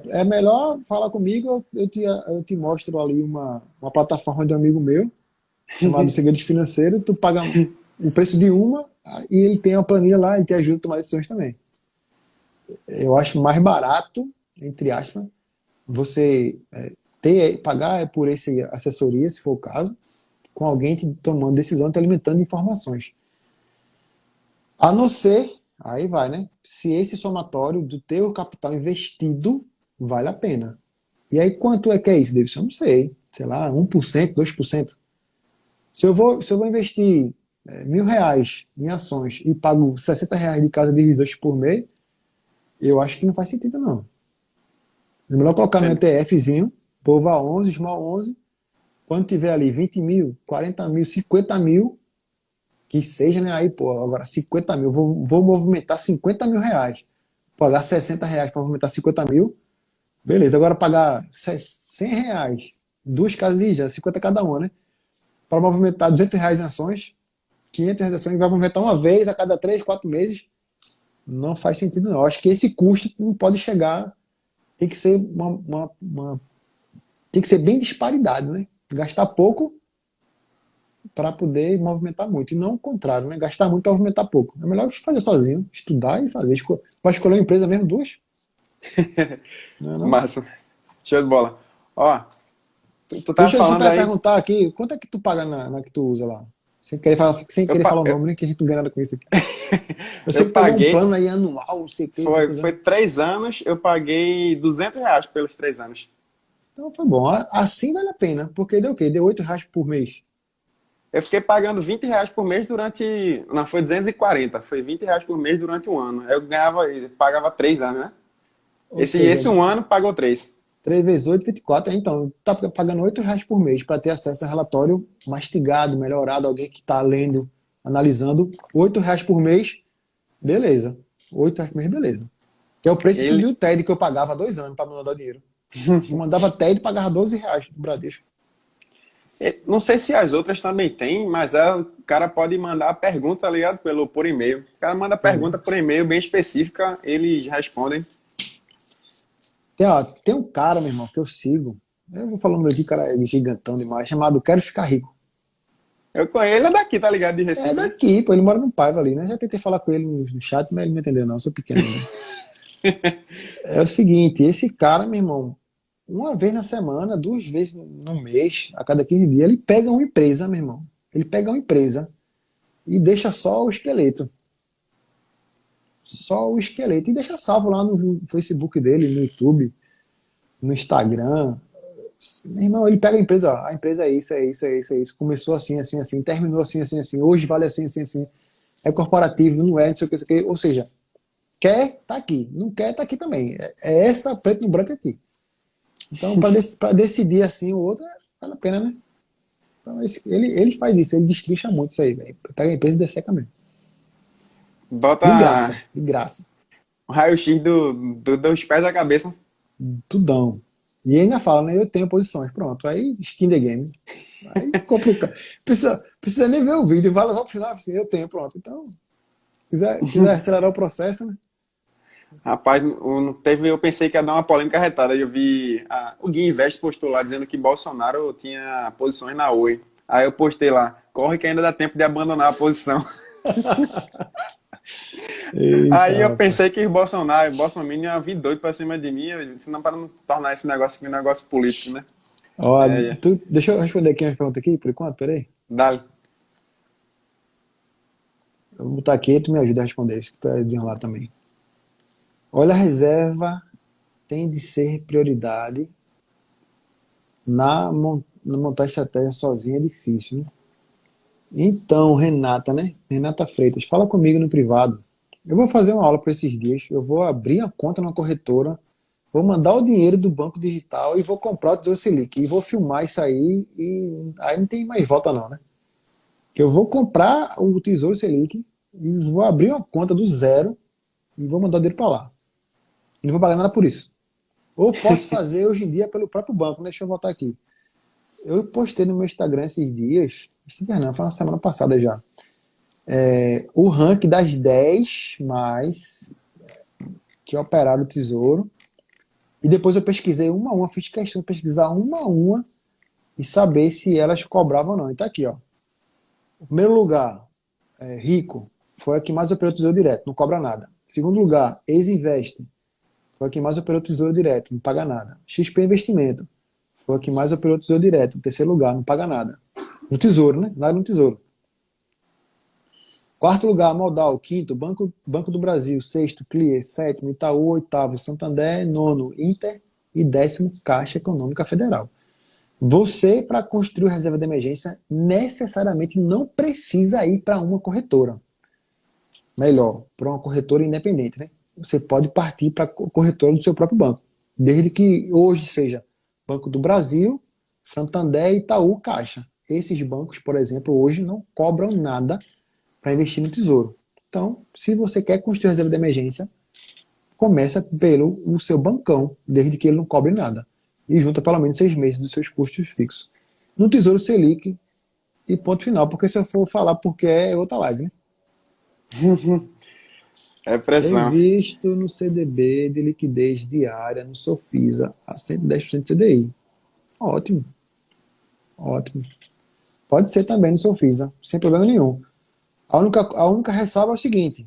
É melhor falar comigo, eu te mostro ali uma plataforma de um amigo meu, chamado Segredos Financeiros, tu paga o preço de uma e ele tem uma planilha lá e te ajuda a tomar decisões também. Eu acho mais barato, entre aspas, você pagar por essa assessoria, se for o caso, com alguém te tomando decisão, te alimentando de informações. A não ser, aí vai, né? Se esse somatório do teu capital investido vale a pena. E aí quanto é que é isso, Davidson? Eu não sei lá, 1%, 2%. Se eu vou investir R$ 1.000 em ações e pago R$ 60 de casa de research por mês, eu acho que não faz sentido, não. É melhor colocar no ETFzinho, POVA 11, Small 11, quando tiver ali 20 mil, 40 mil, 50 mil, que seja, né? Aí, pô, agora 50 mil, vou movimentar R$ 50.000. Pagar R$ 60 para movimentar 50 mil, beleza. Agora pagar R$ 100, duas casas de já, 50 cada uma, né? Para movimentar R$ 200 em ações, R$ 500 em ações, vai movimentar uma vez a cada 3, 4 meses, não faz sentido, não. Eu acho que esse custo não pode chegar, tem que ser tem que ser bem disparidade, né? Gastar pouco para poder movimentar muito. E não o contrário, né? Gastar muito para movimentar pouco. É melhor fazer sozinho, estudar e fazer. Vai escolher uma empresa mesmo, duas? Não é não? Massa. Show de bola. Ó, tu tava Deixa eu falando super aí. perguntar aqui, quanto é que tu paga na que tu usa lá? Sem querer falar o Eu, nome, né? Que a gente não ganha nada com isso aqui. Eu sei eu que pegou um paguei, plano aí anual, não sei o que, não sei o foi, que. foi 3 anos, eu paguei R$ 200 pelos 3 anos. Então foi bom. Assim vale a pena, porque deu o quê? Deu R$ 8 por mês. Eu fiquei pagando R$ 20 por mês durante. Não, foi 240. Foi R$ 20 por mês durante um ano. Eu pagava 3 anos, né? Ou Esse seja, um ano pagou três. 3 vezes 8, 24. Então, tá pagando R$ 8 por mês para ter acesso a relatório mastigado, melhorado, alguém que está lendo, analisando. R$ 8 por mês, beleza. R$ 8 por mês, beleza. Que é o preço que Ele, o TED que eu pagava há 2 anos para mandar dinheiro. Eu mandava TED e pagava R$ 12 no Bradesco. Não sei se as outras também tem, mas o cara pode mandar a pergunta, tá ligado? Por e-mail. O cara manda a Entendi. pergunta por e-mail bem específica, eles respondem. Tem um cara, meu irmão, que eu sigo. Eu vou falando aqui, cara é gigantão demais, chamado Quero Ficar Rico. Eu conheço, ele é daqui, tá ligado? De É Recife, né? daqui, pô, ele mora no Paiva ali, né? Já tentei falar com ele no chat, mas ele não entendeu, não. Eu sou pequeno ainda. É o seguinte, esse cara, meu irmão, uma vez na semana, duas vezes no mês, a cada 15 dias, ele pega uma empresa, meu irmão. Ele pega uma empresa e deixa só o esqueleto. Só o esqueleto. E deixa salvo lá no Facebook dele, no YouTube, no Instagram. Meu irmão, ele pega a empresa, ó, a empresa é isso, é isso, é isso, é isso. Começou assim, assim, assim, terminou assim, assim, assim. Hoje vale assim, assim, assim. É corporativo, não é, não sei o que, não sei o que. Ou seja, quer, tá aqui. Não quer, tá aqui também. É essa preto no branco aqui. Então, para decidir assim o outro, vale a pena, né? Então, ele faz isso, ele destrincha muito isso aí, velho. Pega a empresa e desseca mesmo. De Bota graça, de graça. o raio-x dos pés à cabeça. Tudão. E ainda fala, né? Eu tenho posições. Pronto, aí skin the game. Aí compra o cara. Precisa nem ver o vídeo, vai lá só pro final, assim, eu tenho, pronto. Então, quiser acelerar o processo, né? Rapaz, eu pensei que ia dar uma polêmica retada. Eu vi o Gui Invest postou lá dizendo que Bolsonaro tinha posições na Oi. Aí eu postei lá, corre que ainda dá tempo de abandonar a posição. Eita, Aí eu rapaz. pensei que Bolsonaro ia vir doido pra cima de mim, eu disse, não, para não tornar esse negócio aqui um negócio político, né? Ó, É, deixa eu responder aqui umas perguntas aqui, por enquanto, peraí. dá Eu vou botar aqui e tu me ajuda a responder isso, que tu é desenrolar também. Olha, a reserva tem de ser prioridade na montar estratégia sozinha é difícil, né? Então, Renata, né? Renata Freitas, fala comigo no privado. Eu vou fazer uma aula para esses dias. Eu vou abrir a conta na corretora, vou mandar o dinheiro do banco digital e vou comprar o Tesouro Selic. E vou filmar isso aí e aí não tem mais volta não, né? Que eu vou comprar o Tesouro Selic e vou abrir uma conta do zero e vou mandar o dinheiro para lá. E não vou pagar nada por isso. Ou posso fazer hoje em dia pelo próprio banco, né? Deixa eu voltar aqui. Eu postei no meu Instagram esses dias não, foi na semana passada já, o ranking das 10 mais que operaram o Tesouro. E depois eu pesquisei uma a uma, fiz questão de pesquisar uma a uma e saber se elas cobravam ou não. E tá aqui, ó. O primeiro lugar, Rico, foi a que mais operou Tesouro Direto, não cobra nada. Segundo lugar, Ex-Invest, foi a que mais operou Tesouro Direto, não paga nada. XP Investimento, foi a que mais operou Tesouro Direto, no terceiro lugar, não paga nada. No Tesouro, né? Nada no Tesouro. Quarto lugar, Modal. Quinto, Banco do Brasil. Sexto, Clear. Sétimo, Itaú. Oitavo, Santander. Nono, Inter. E décimo, Caixa Econômica Federal. Você, para construir reserva de emergência, necessariamente não precisa ir para uma corretora. Melhor, para uma corretora independente, né? Você pode partir para a corretora do seu próprio banco. Desde que hoje seja Banco do Brasil, Santander, Itaú, Caixa. Esses bancos, por exemplo, hoje não cobram nada para investir no tesouro. Então, se você quer construir reserva de emergência, começa pelo o seu bancão, desde que ele não cobre nada. E junta pelo menos 6 meses dos seus custos fixos. No Tesouro Selic, e ponto final, porque se eu for falar porque é outra live, né? é pressão. Previsto no CDB de liquidez diária no Sofisa a 110% de CDI. Ótimo, ótimo. Pode ser também no Sofisa, sem problema nenhum. A única ressalva é o seguinte: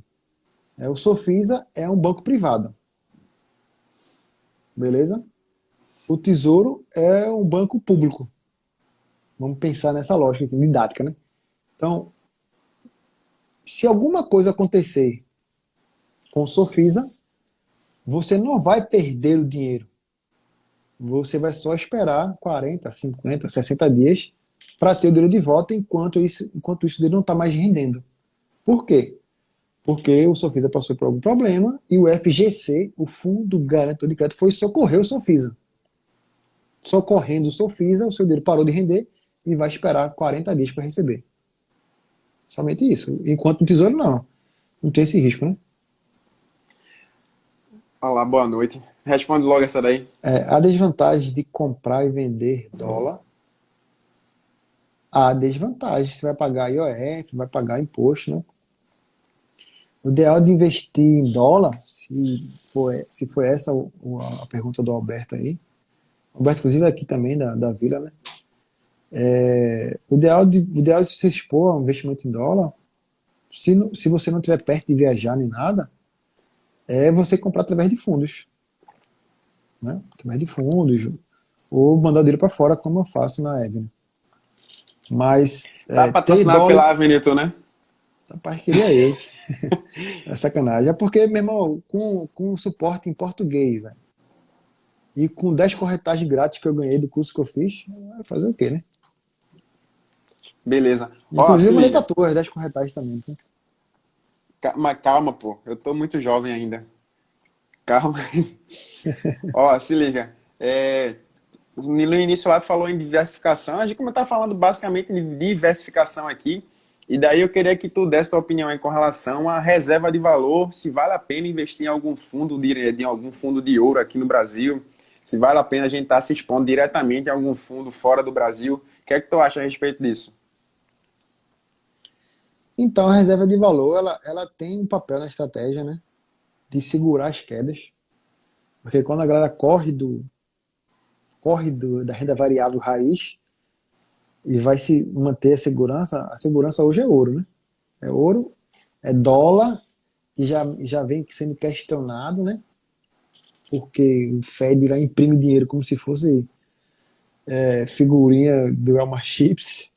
o Sofisa é um banco privado, beleza? O Tesouro é um banco público. Vamos pensar nessa lógica aqui, didática, né? Então, se alguma coisa acontecer com o Sofisa, você não vai perder o dinheiro. Você vai só esperar 40, 50, 60 dias para ter o dinheiro de volta enquanto isso ele não está mais rendendo. Por quê? Porque o Sofisa passou por algum problema e o FGC, o Fundo Garantor de Crédito, foi socorrer o Sofisa. Socorrendo o Sofisa, o seu dinheiro parou de render e vai esperar 40 dias para receber. Somente isso. Enquanto no Tesouro, não. Não tem esse risco, né? Olá, boa noite. Responde logo essa daí. A desvantagem de comprar e vender dólar há desvantagem. Você vai pagar IOF, vai pagar imposto, né? O ideal de investir em dólar, se for essa a pergunta do Alberto aí, o Alberto, inclusive, é aqui também, da Vila, né? O ideal de se expor a um investimento em dólar, se você não estiver perto de viajar nem nada, é você comprar através de fundos, né? Através de fundos, ou mandar o dinheiro para fora, como eu faço na Avenue. Mas Tá ter patrocinado dólar, pela Avenito, né? rapaz, queria eu. É sacanagem. É porque, meu irmão, com suporte em português, velho, e com 10 corretagens grátis que eu ganhei do curso que eu fiz, vai fazer o quê, né? Beleza. Ó, Inclusive, se eu mandei pra liga. tu as 10 corretagens também. Tá? Mas calma, pô. Eu tô muito jovem ainda. Calma. Ó, se liga. No início lá falou em diversificação. A gente como tá falando basicamente de diversificação aqui. E daí eu queria que tu desse tua opinião aí com relação à reserva de valor, se vale a pena investir em algum fundo de algum fundo de ouro aqui no Brasil, se vale a pena a gente estar se expondo diretamente a algum fundo fora do Brasil. O que é que tu acha a respeito disso? Então, a reserva de valor, ela tem um papel na estratégia, né? De segurar as quedas. Porque quando a galera da renda variável raiz e vai se manter a segurança hoje é ouro, né? É ouro, é dólar, que já vem sendo questionado, né? Porque o Fed lá imprime dinheiro como se fosse figurinha do Elmar Chips,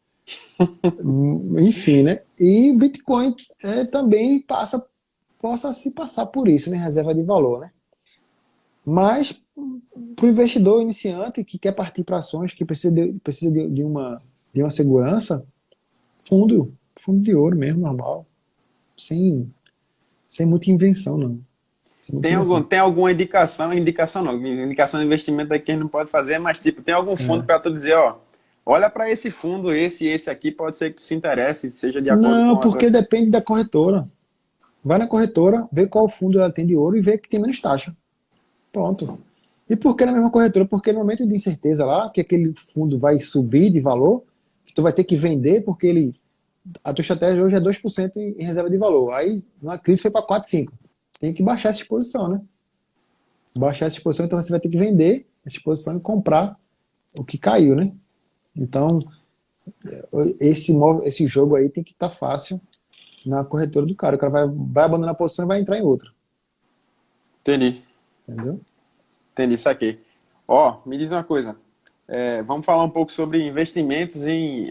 enfim, né? E o Bitcoin também possa se passar por isso, né? Reserva de valor, né? Mas para o investidor iniciante que quer partir para ações, que de uma segurança, fundo de ouro mesmo, normal, sem, sem muita invenção, não. Sem muita invenção. Tem alguma indicação não, indicação de investimento aqui a gente não pode fazer, mas tipo, tem algum fundo É. para tu dizer, ó, olha para esse fundo, esse e esse aqui, pode ser que tu se interesse, seja de acordo Não, com a tua... porque depende da corretora. Vai na corretora, vê qual fundo ela tem de ouro e vê que tem menos taxa. Pronto. E por que na mesma corretora? Porque no momento de incerteza lá, que aquele fundo vai subir de valor, que tu vai ter que vender porque a tua estratégia hoje é 2% em reserva de valor. Aí, numa crise, foi para 4, 5. Tem que baixar essa exposição, né? Baixar essa exposição, então você vai ter que vender essa exposição e comprar o que caiu, né? Então, esse jogo aí tem que estar fácil na corretora do cara. O cara vai abandonar a posição e vai entrar em outra. Entendi, Entendeu? entendi, saquei. Ó, me diz uma coisa, vamos falar um pouco sobre investimentos em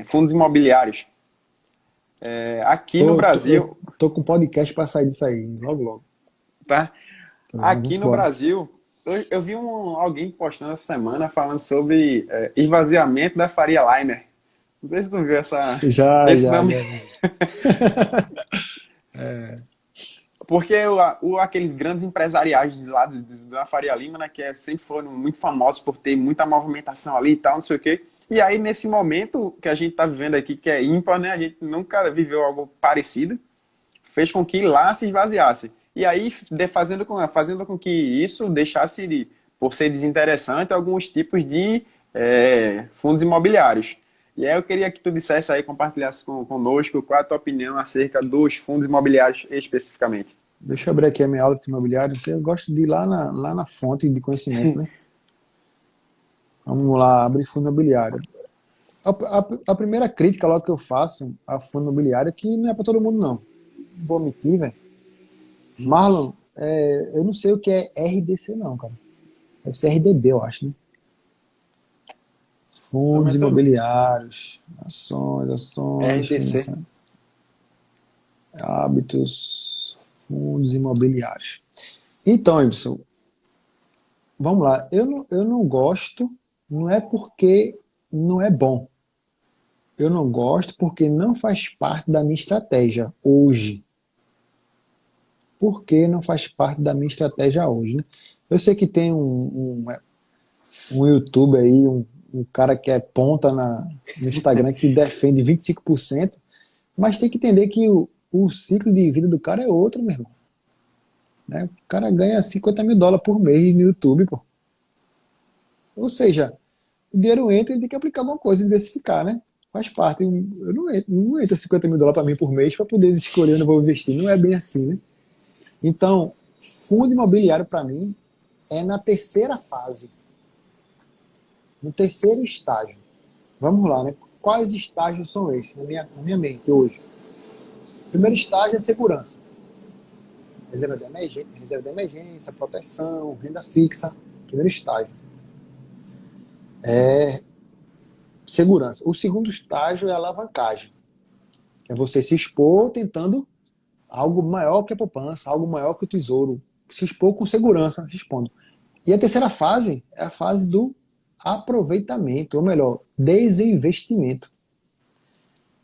fundos imobiliários. Aqui no Eu Brasil, tô com podcast para sair disso aí, logo, logo. tá? Então, Aqui vamos no embora. Brasil, eu vi alguém postando essa semana falando sobre esvaziamento da Faria Limer. Não sei se tu viu Já, esse já, nome, já. Vi. porque aqueles grandes empresariais de lá da Faria Lima, né, sempre foram muito famosos por ter muita movimentação ali e tal, não sei o quê. E aí, nesse momento que a gente está vivendo aqui, que é ímpar, né, a gente nunca viveu algo parecido, fez com que lá se esvaziasse. E aí, fazendo com que isso deixasse, por ser desinteressante, alguns tipos de fundos imobiliários. E aí eu queria que tu dissesse aí, compartilhasse conosco qual é a tua opinião acerca dos fundos imobiliários especificamente. Deixa eu abrir aqui a minha aula de imobiliário, porque eu gosto de ir lá na fonte de conhecimento, né? Vamos lá, abrir fundo imobiliário. A primeira crítica logo que eu faço a fundo imobiliário é que não é para todo mundo, não. Não vou omitir, velho. Marlon, eu não sei o que é RDC, não, cara. Deve ser RDB, eu acho, né? Também Fundos tô imobiliários, ações, RDC. finanças, hábitos, fundos imobiliários. Então, Ibson, vamos lá. Eu não gosto, não é porque não é bom. Eu não gosto porque não faz parte da minha estratégia hoje. Por que não faz parte da minha estratégia hoje, né? Eu sei que tem um YouTube aí, um cara que é ponta no Instagram que defende 25%, mas tem que entender que o ciclo de vida do cara é outro, meu irmão. Né? O cara ganha US$ 50.000 por mês no YouTube, pô. Ou seja, o dinheiro entra e tem que aplicar alguma coisa, diversificar, né? faz parte. Eu não entra US$ 50.000 para mim por mês para poder escolher onde eu vou investir. Não é bem assim, né? Então, fundo imobiliário para mim é na terceira fase, no terceiro estágio. Vamos lá, né? Quais estágios são esses na minha mente hoje? O primeiro estágio é segurança. Reserva de emergência, proteção, renda fixa. Primeiro estágio é segurança. O segundo estágio é alavancagem. É você se expor tentando algo maior que a poupança, algo maior que o tesouro. Se expor com segurança, se expondo. E a terceira fase é a fase do aproveitamento, ou melhor, desinvestimento.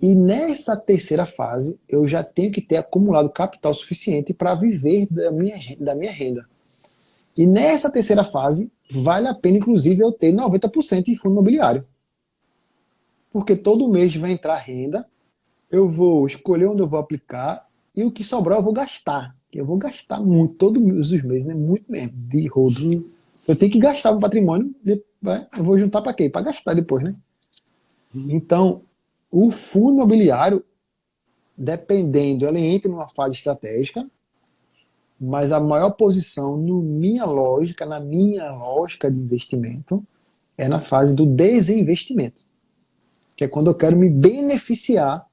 E nessa terceira fase, eu já tenho que ter acumulado capital suficiente para viver da minha renda. E nessa terceira fase, vale a pena, inclusive, eu ter 90% em fundo imobiliário. Porque todo mês vai entrar renda, eu vou escolher onde eu vou aplicar, e o que sobrar eu vou gastar. Eu vou gastar muito, todos os meses, né? Muito mesmo, de rodo. Eu tenho que gastar o patrimônio, eu vou juntar para quê? Para gastar depois, né? Então, o fundo imobiliário, dependendo, ele entra numa fase estratégica, mas a maior posição na minha lógica de investimento, é na fase do desinvestimento, que é quando eu quero me beneficiar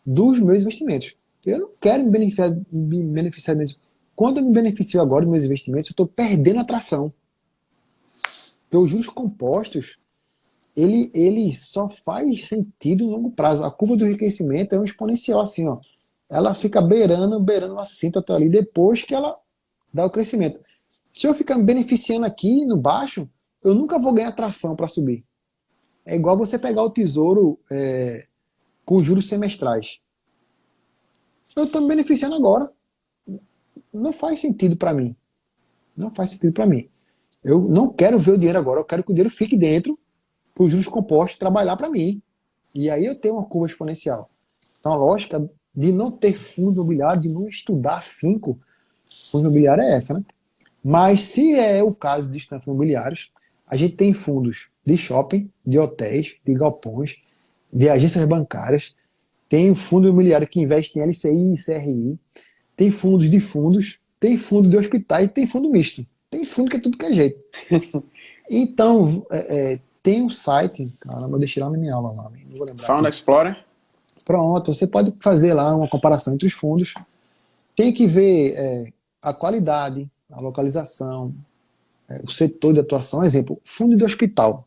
dos meus investimentos. Eu não quero me beneficiar disso. Quando eu me beneficio agora dos meus investimentos, eu estou perdendo atração. Porque os juros compostos, ele só faz sentido no longo prazo. A curva do enriquecimento é um exponencial assim, ó. Ela fica beirando a cinta até ali, depois que ela dá o crescimento. Se eu ficar me beneficiando aqui no baixo, eu nunca vou ganhar tração para subir. É igual você pegar o tesouro com juros semestrais. Eu estou me beneficiando agora. Não faz sentido para mim. Não faz sentido para mim. Eu não quero ver o dinheiro agora, eu quero que o dinheiro fique dentro para os juros compostos trabalhar para mim. E aí eu tenho uma curva exponencial. Então a lógica de não ter fundo imobiliário, de não estudar afinco, fundo imobiliário é essa, né? Mas se é o caso de estudar fundos imobiliários, a gente tem fundos de shopping, de hotéis, de galpões, de agências bancárias, tem fundo imobiliário que investe em LCI e CRI, tem fundos de fundos, tem fundo de hospitais, tem fundo misto. Tem fundo que é tudo que é jeito. Então, tem um site, caramba, eu deixei lá na minha aula lá, não vou lembrar. Founder Explorer? Pronto, você pode fazer lá uma comparação entre os fundos. Tem que ver a qualidade, a localização, o setor de atuação. Exemplo, fundo de hospital.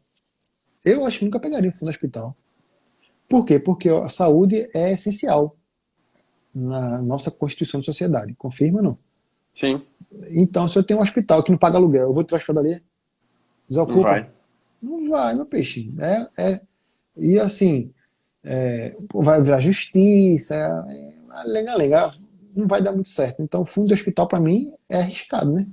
Eu acho que nunca pegaria um fundo de hospital. Por quê? Porque a saúde é essencial na nossa constituição de sociedade. Confirma ou não? Sim. Então, se eu tenho um hospital que não paga aluguel, eu vou ter uma hospedarias? Não Desocupa? vai. Não vai, meu peixe. E assim, vai virar justiça, lenga, não vai dar muito certo. Então, fundo de hospital, para mim, é arriscado, né?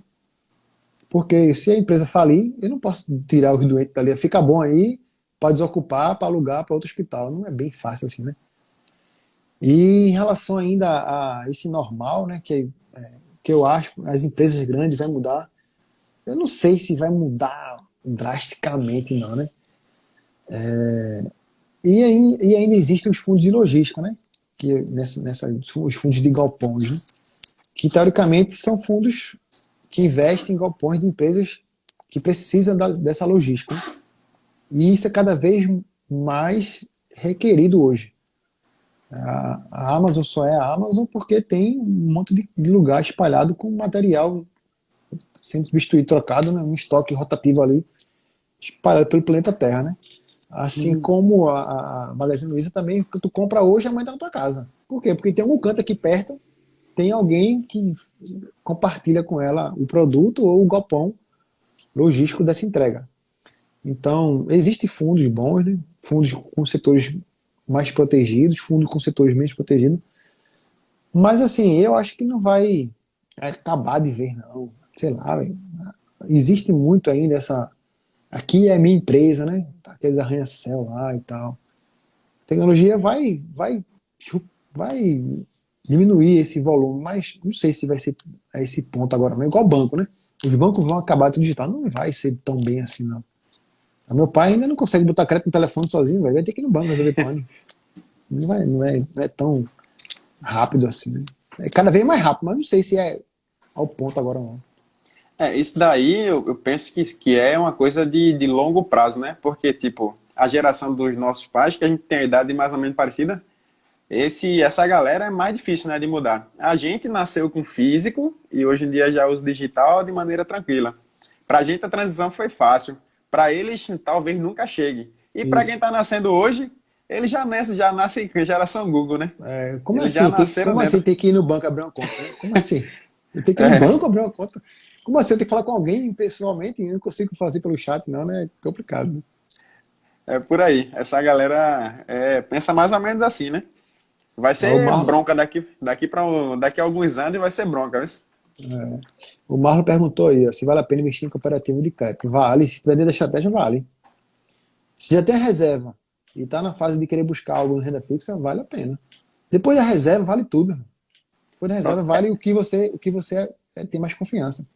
Porque se a empresa falir, eu não posso tirar os doentes dali. Fica bom aí, para desocupar, para alugar para outro hospital. Não é bem fácil assim, né? E em relação ainda a esse normal, né, que eu acho que as empresas grandes vai mudar, eu não sei se vai mudar drasticamente, não, né? E ainda existem os fundos de logística, né? Que os fundos de galpões, né? Que teoricamente são fundos que investem em galpões de empresas que precisam dessa logística, né? E isso é cada vez mais requerido hoje. A Amazon só é a Amazon porque tem um monte de lugar espalhado com material sendo substituído, trocado, né, um estoque rotativo ali, espalhado pelo planeta Terra, né? Assim como a Magazine Luiza também, que tu compra hoje, amanhã tá na tua casa. Por quê? Porque tem algum canto aqui perto, tem alguém que compartilha com ela o produto ou o galpão logístico dessa entrega. Então, existem fundos bons, né? Fundos com setores mais protegidos, fundos com setores menos protegidos. Mas, assim, eu acho que não vai acabar de ver, não. Sei lá, véio. Existe muito ainda essa... Aqui é a minha empresa, né? Aqueles arranha-céu lá e tal. A tecnologia vai diminuir esse volume, mas não sei se vai ser a esse ponto agora. Mas igual banco, né? Os bancos vão acabar tudo digital. Não vai ser tão bem assim, não. Meu pai ainda não consegue botar crédito no telefone sozinho, velho. Vai ter que ir no banco resolver com ele. Não é tão rápido assim, né? É cada vez mais rápido, mas não sei se é ao ponto agora não. Isso daí eu penso que é uma coisa de longo prazo, né? Porque, tipo, a geração dos nossos pais, que a gente tem a idade mais ou menos parecida, essa galera é mais difícil, né, de mudar. A gente nasceu com físico e hoje em dia já usa digital de maneira tranquila. Pra gente a transição foi fácil. Pra eles talvez nunca chegue. E pra quem Isso. tá nascendo hoje, eles já nascem com geração Google, né? É, como Eles já assim? nasceram Como assim dentro. ter que ir no banco abrir uma conta, né? Como assim? Eu tenho que ir no banco abrir uma conta? Como assim? Eu tenho que falar com alguém pessoalmente e eu não consigo fazer pelo chat, não, né? É complicado, né? É por aí. Essa galera pensa mais ou menos assim, né? Vai Ó, O ser Marlon, bronca daqui a alguns anos e vai ser bronca, viu? o Marlon perguntou aí, ó, se vale a pena investir em cooperativo de crédito. Vale, se tiver dentro da estratégia, vale. Se já tem a reserva e está na fase de querer buscar algo em renda fixa, vale a pena. Depois da reserva, vale tudo, irmão. Depois da reserva, Pronto. vale o que você tem mais confiança.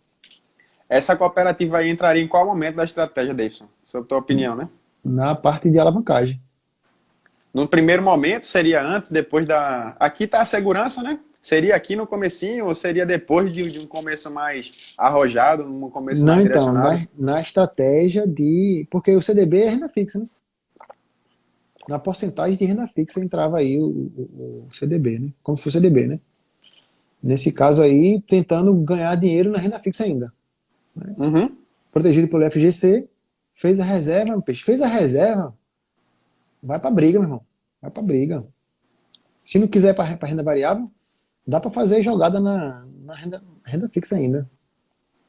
Essa cooperativa aí entraria em qual momento da estratégia, Davidson? Sobre a tua opinião, né? Na parte de alavancagem. No primeiro momento, seria antes, depois da... Aqui tá a segurança, né? Seria aqui no comecinho ou seria depois de um começo mais arrojado, um começo Não, mais então, na, direcionado? na estratégia de. Porque o CDB é renda fixa, né? Na porcentagem de renda fixa entrava aí o CDB, né? Como se fosse o CDB, né? Nesse caso aí, tentando ganhar dinheiro na renda fixa ainda. Uhum. Protegido pelo FGC, fez a reserva, meu peixe. Fez a reserva, vai pra briga, meu irmão. Vai pra briga. Se não quiser para renda variável, dá para fazer jogada na renda fixa ainda.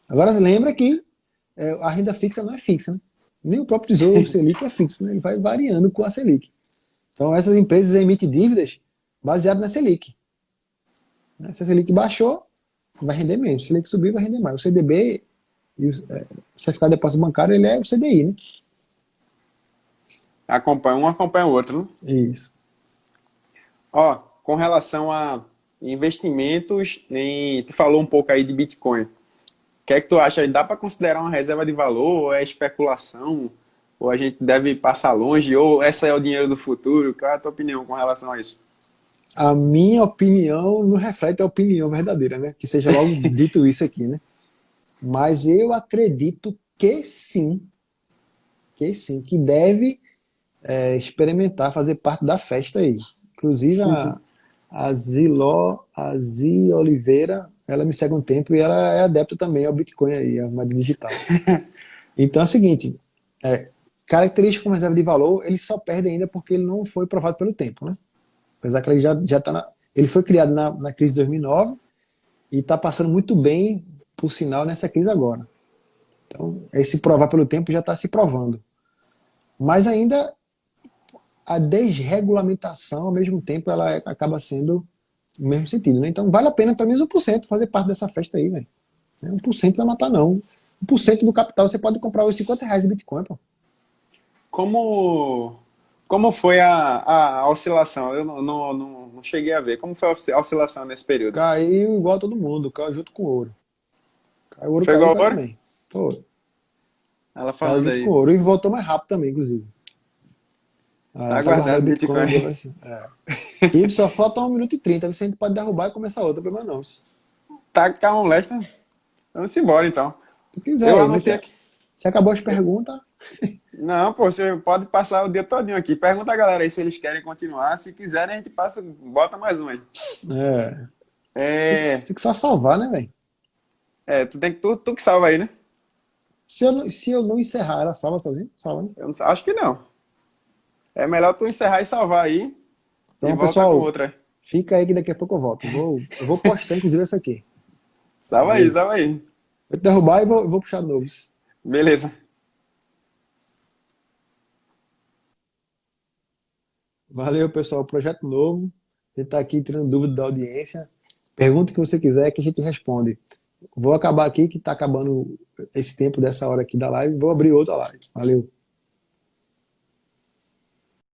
Agora lembra que a renda fixa não é fixa, né? Nem o próprio Tesouro Selic é fixo, né? Ele vai variando com a Selic. Então essas empresas emitem dívidas baseadas na Selic, né? Se a Selic baixou, vai render menos. Se a Selic subir, vai render mais. O CDB, o certificado de depósito bancário, ele é o CDI, né? Acompanha o outro, né? Isso. Ó, com relação a investimentos, tu falou um pouco aí de Bitcoin. O que é que tu acha aí? Dá para considerar uma reserva de valor? Ou é especulação? Ou a gente deve passar longe? Ou essa é o dinheiro do futuro? Qual é a tua opinião com relação a isso? A minha opinião não reflete a opinião verdadeira, né? Que seja logo dito isso aqui, né? Mas eu acredito que sim, que deve experimentar fazer parte da festa aí. Inclusive a Zi Oliveira, ela me segue um tempo e ela é adepta também ao Bitcoin aí, a moeda digital. Então é o seguinte, característica como reserva de valor, ele só perde ainda porque ele não foi provado pelo tempo, né? Apesar que ele já está ele foi criado na crise de 2009 e está passando muito bem, por sinal, nessa crise agora. Então, esse provar pelo tempo já está se provando. Mas ainda a desregulamentação, ao mesmo tempo, ela acaba sendo no mesmo sentido, né? Então, vale a pena, pelo menos 1%, fazer parte dessa festa aí, velho. 1% vai matar, não. 1% do capital você pode comprar os R$ 50 de Bitcoin, pô. Como, como foi a oscilação? Eu não cheguei a ver. Como foi a oscilação nesse período? Caiu igual todo mundo, caiu junto com o ouro. Caiu, o ouro Foi caiu, igual caiu agora? também. Foi. Ela Caiu falando junto com aí. o ouro e voltou mais rápido também, inclusive. Tá Tá guardando guardado Bitcoin Bitcoin aqui. agora. Assim. E só falta 1 minuto e 30. Você pode derrubar e começar outra, problema não. Se Tá um leste. Vamos embora então. tu quiser Eu aí, mas anotei aqui. se acabou as perguntas, Não, pô, você pode passar o dia todinho aqui. Pergunta a galera aí se eles querem continuar. Se quiserem, a gente passa, bota mais um aí. é, É, tem que só salvar, né, velho? tu que salva aí, né? Se eu não encerrar, ela salva sozinha? Salva, né? Acho que não. É melhor tu encerrar e salvar aí e Então, volta com pessoal, outra. fica aí que daqui a pouco eu volto. Eu vou postar, inclusive, essa aqui. Salva aí, Valeu. salva aí. Vou te derrubar e vou puxar de novo. Beleza. Valeu, pessoal. Projeto novo. A gente tá aqui tirando dúvida da audiência. Pergunta o que você quiser que a gente responde. Vou acabar aqui, que tá acabando esse tempo dessa hora aqui da live. Vou abrir outra live. Valeu.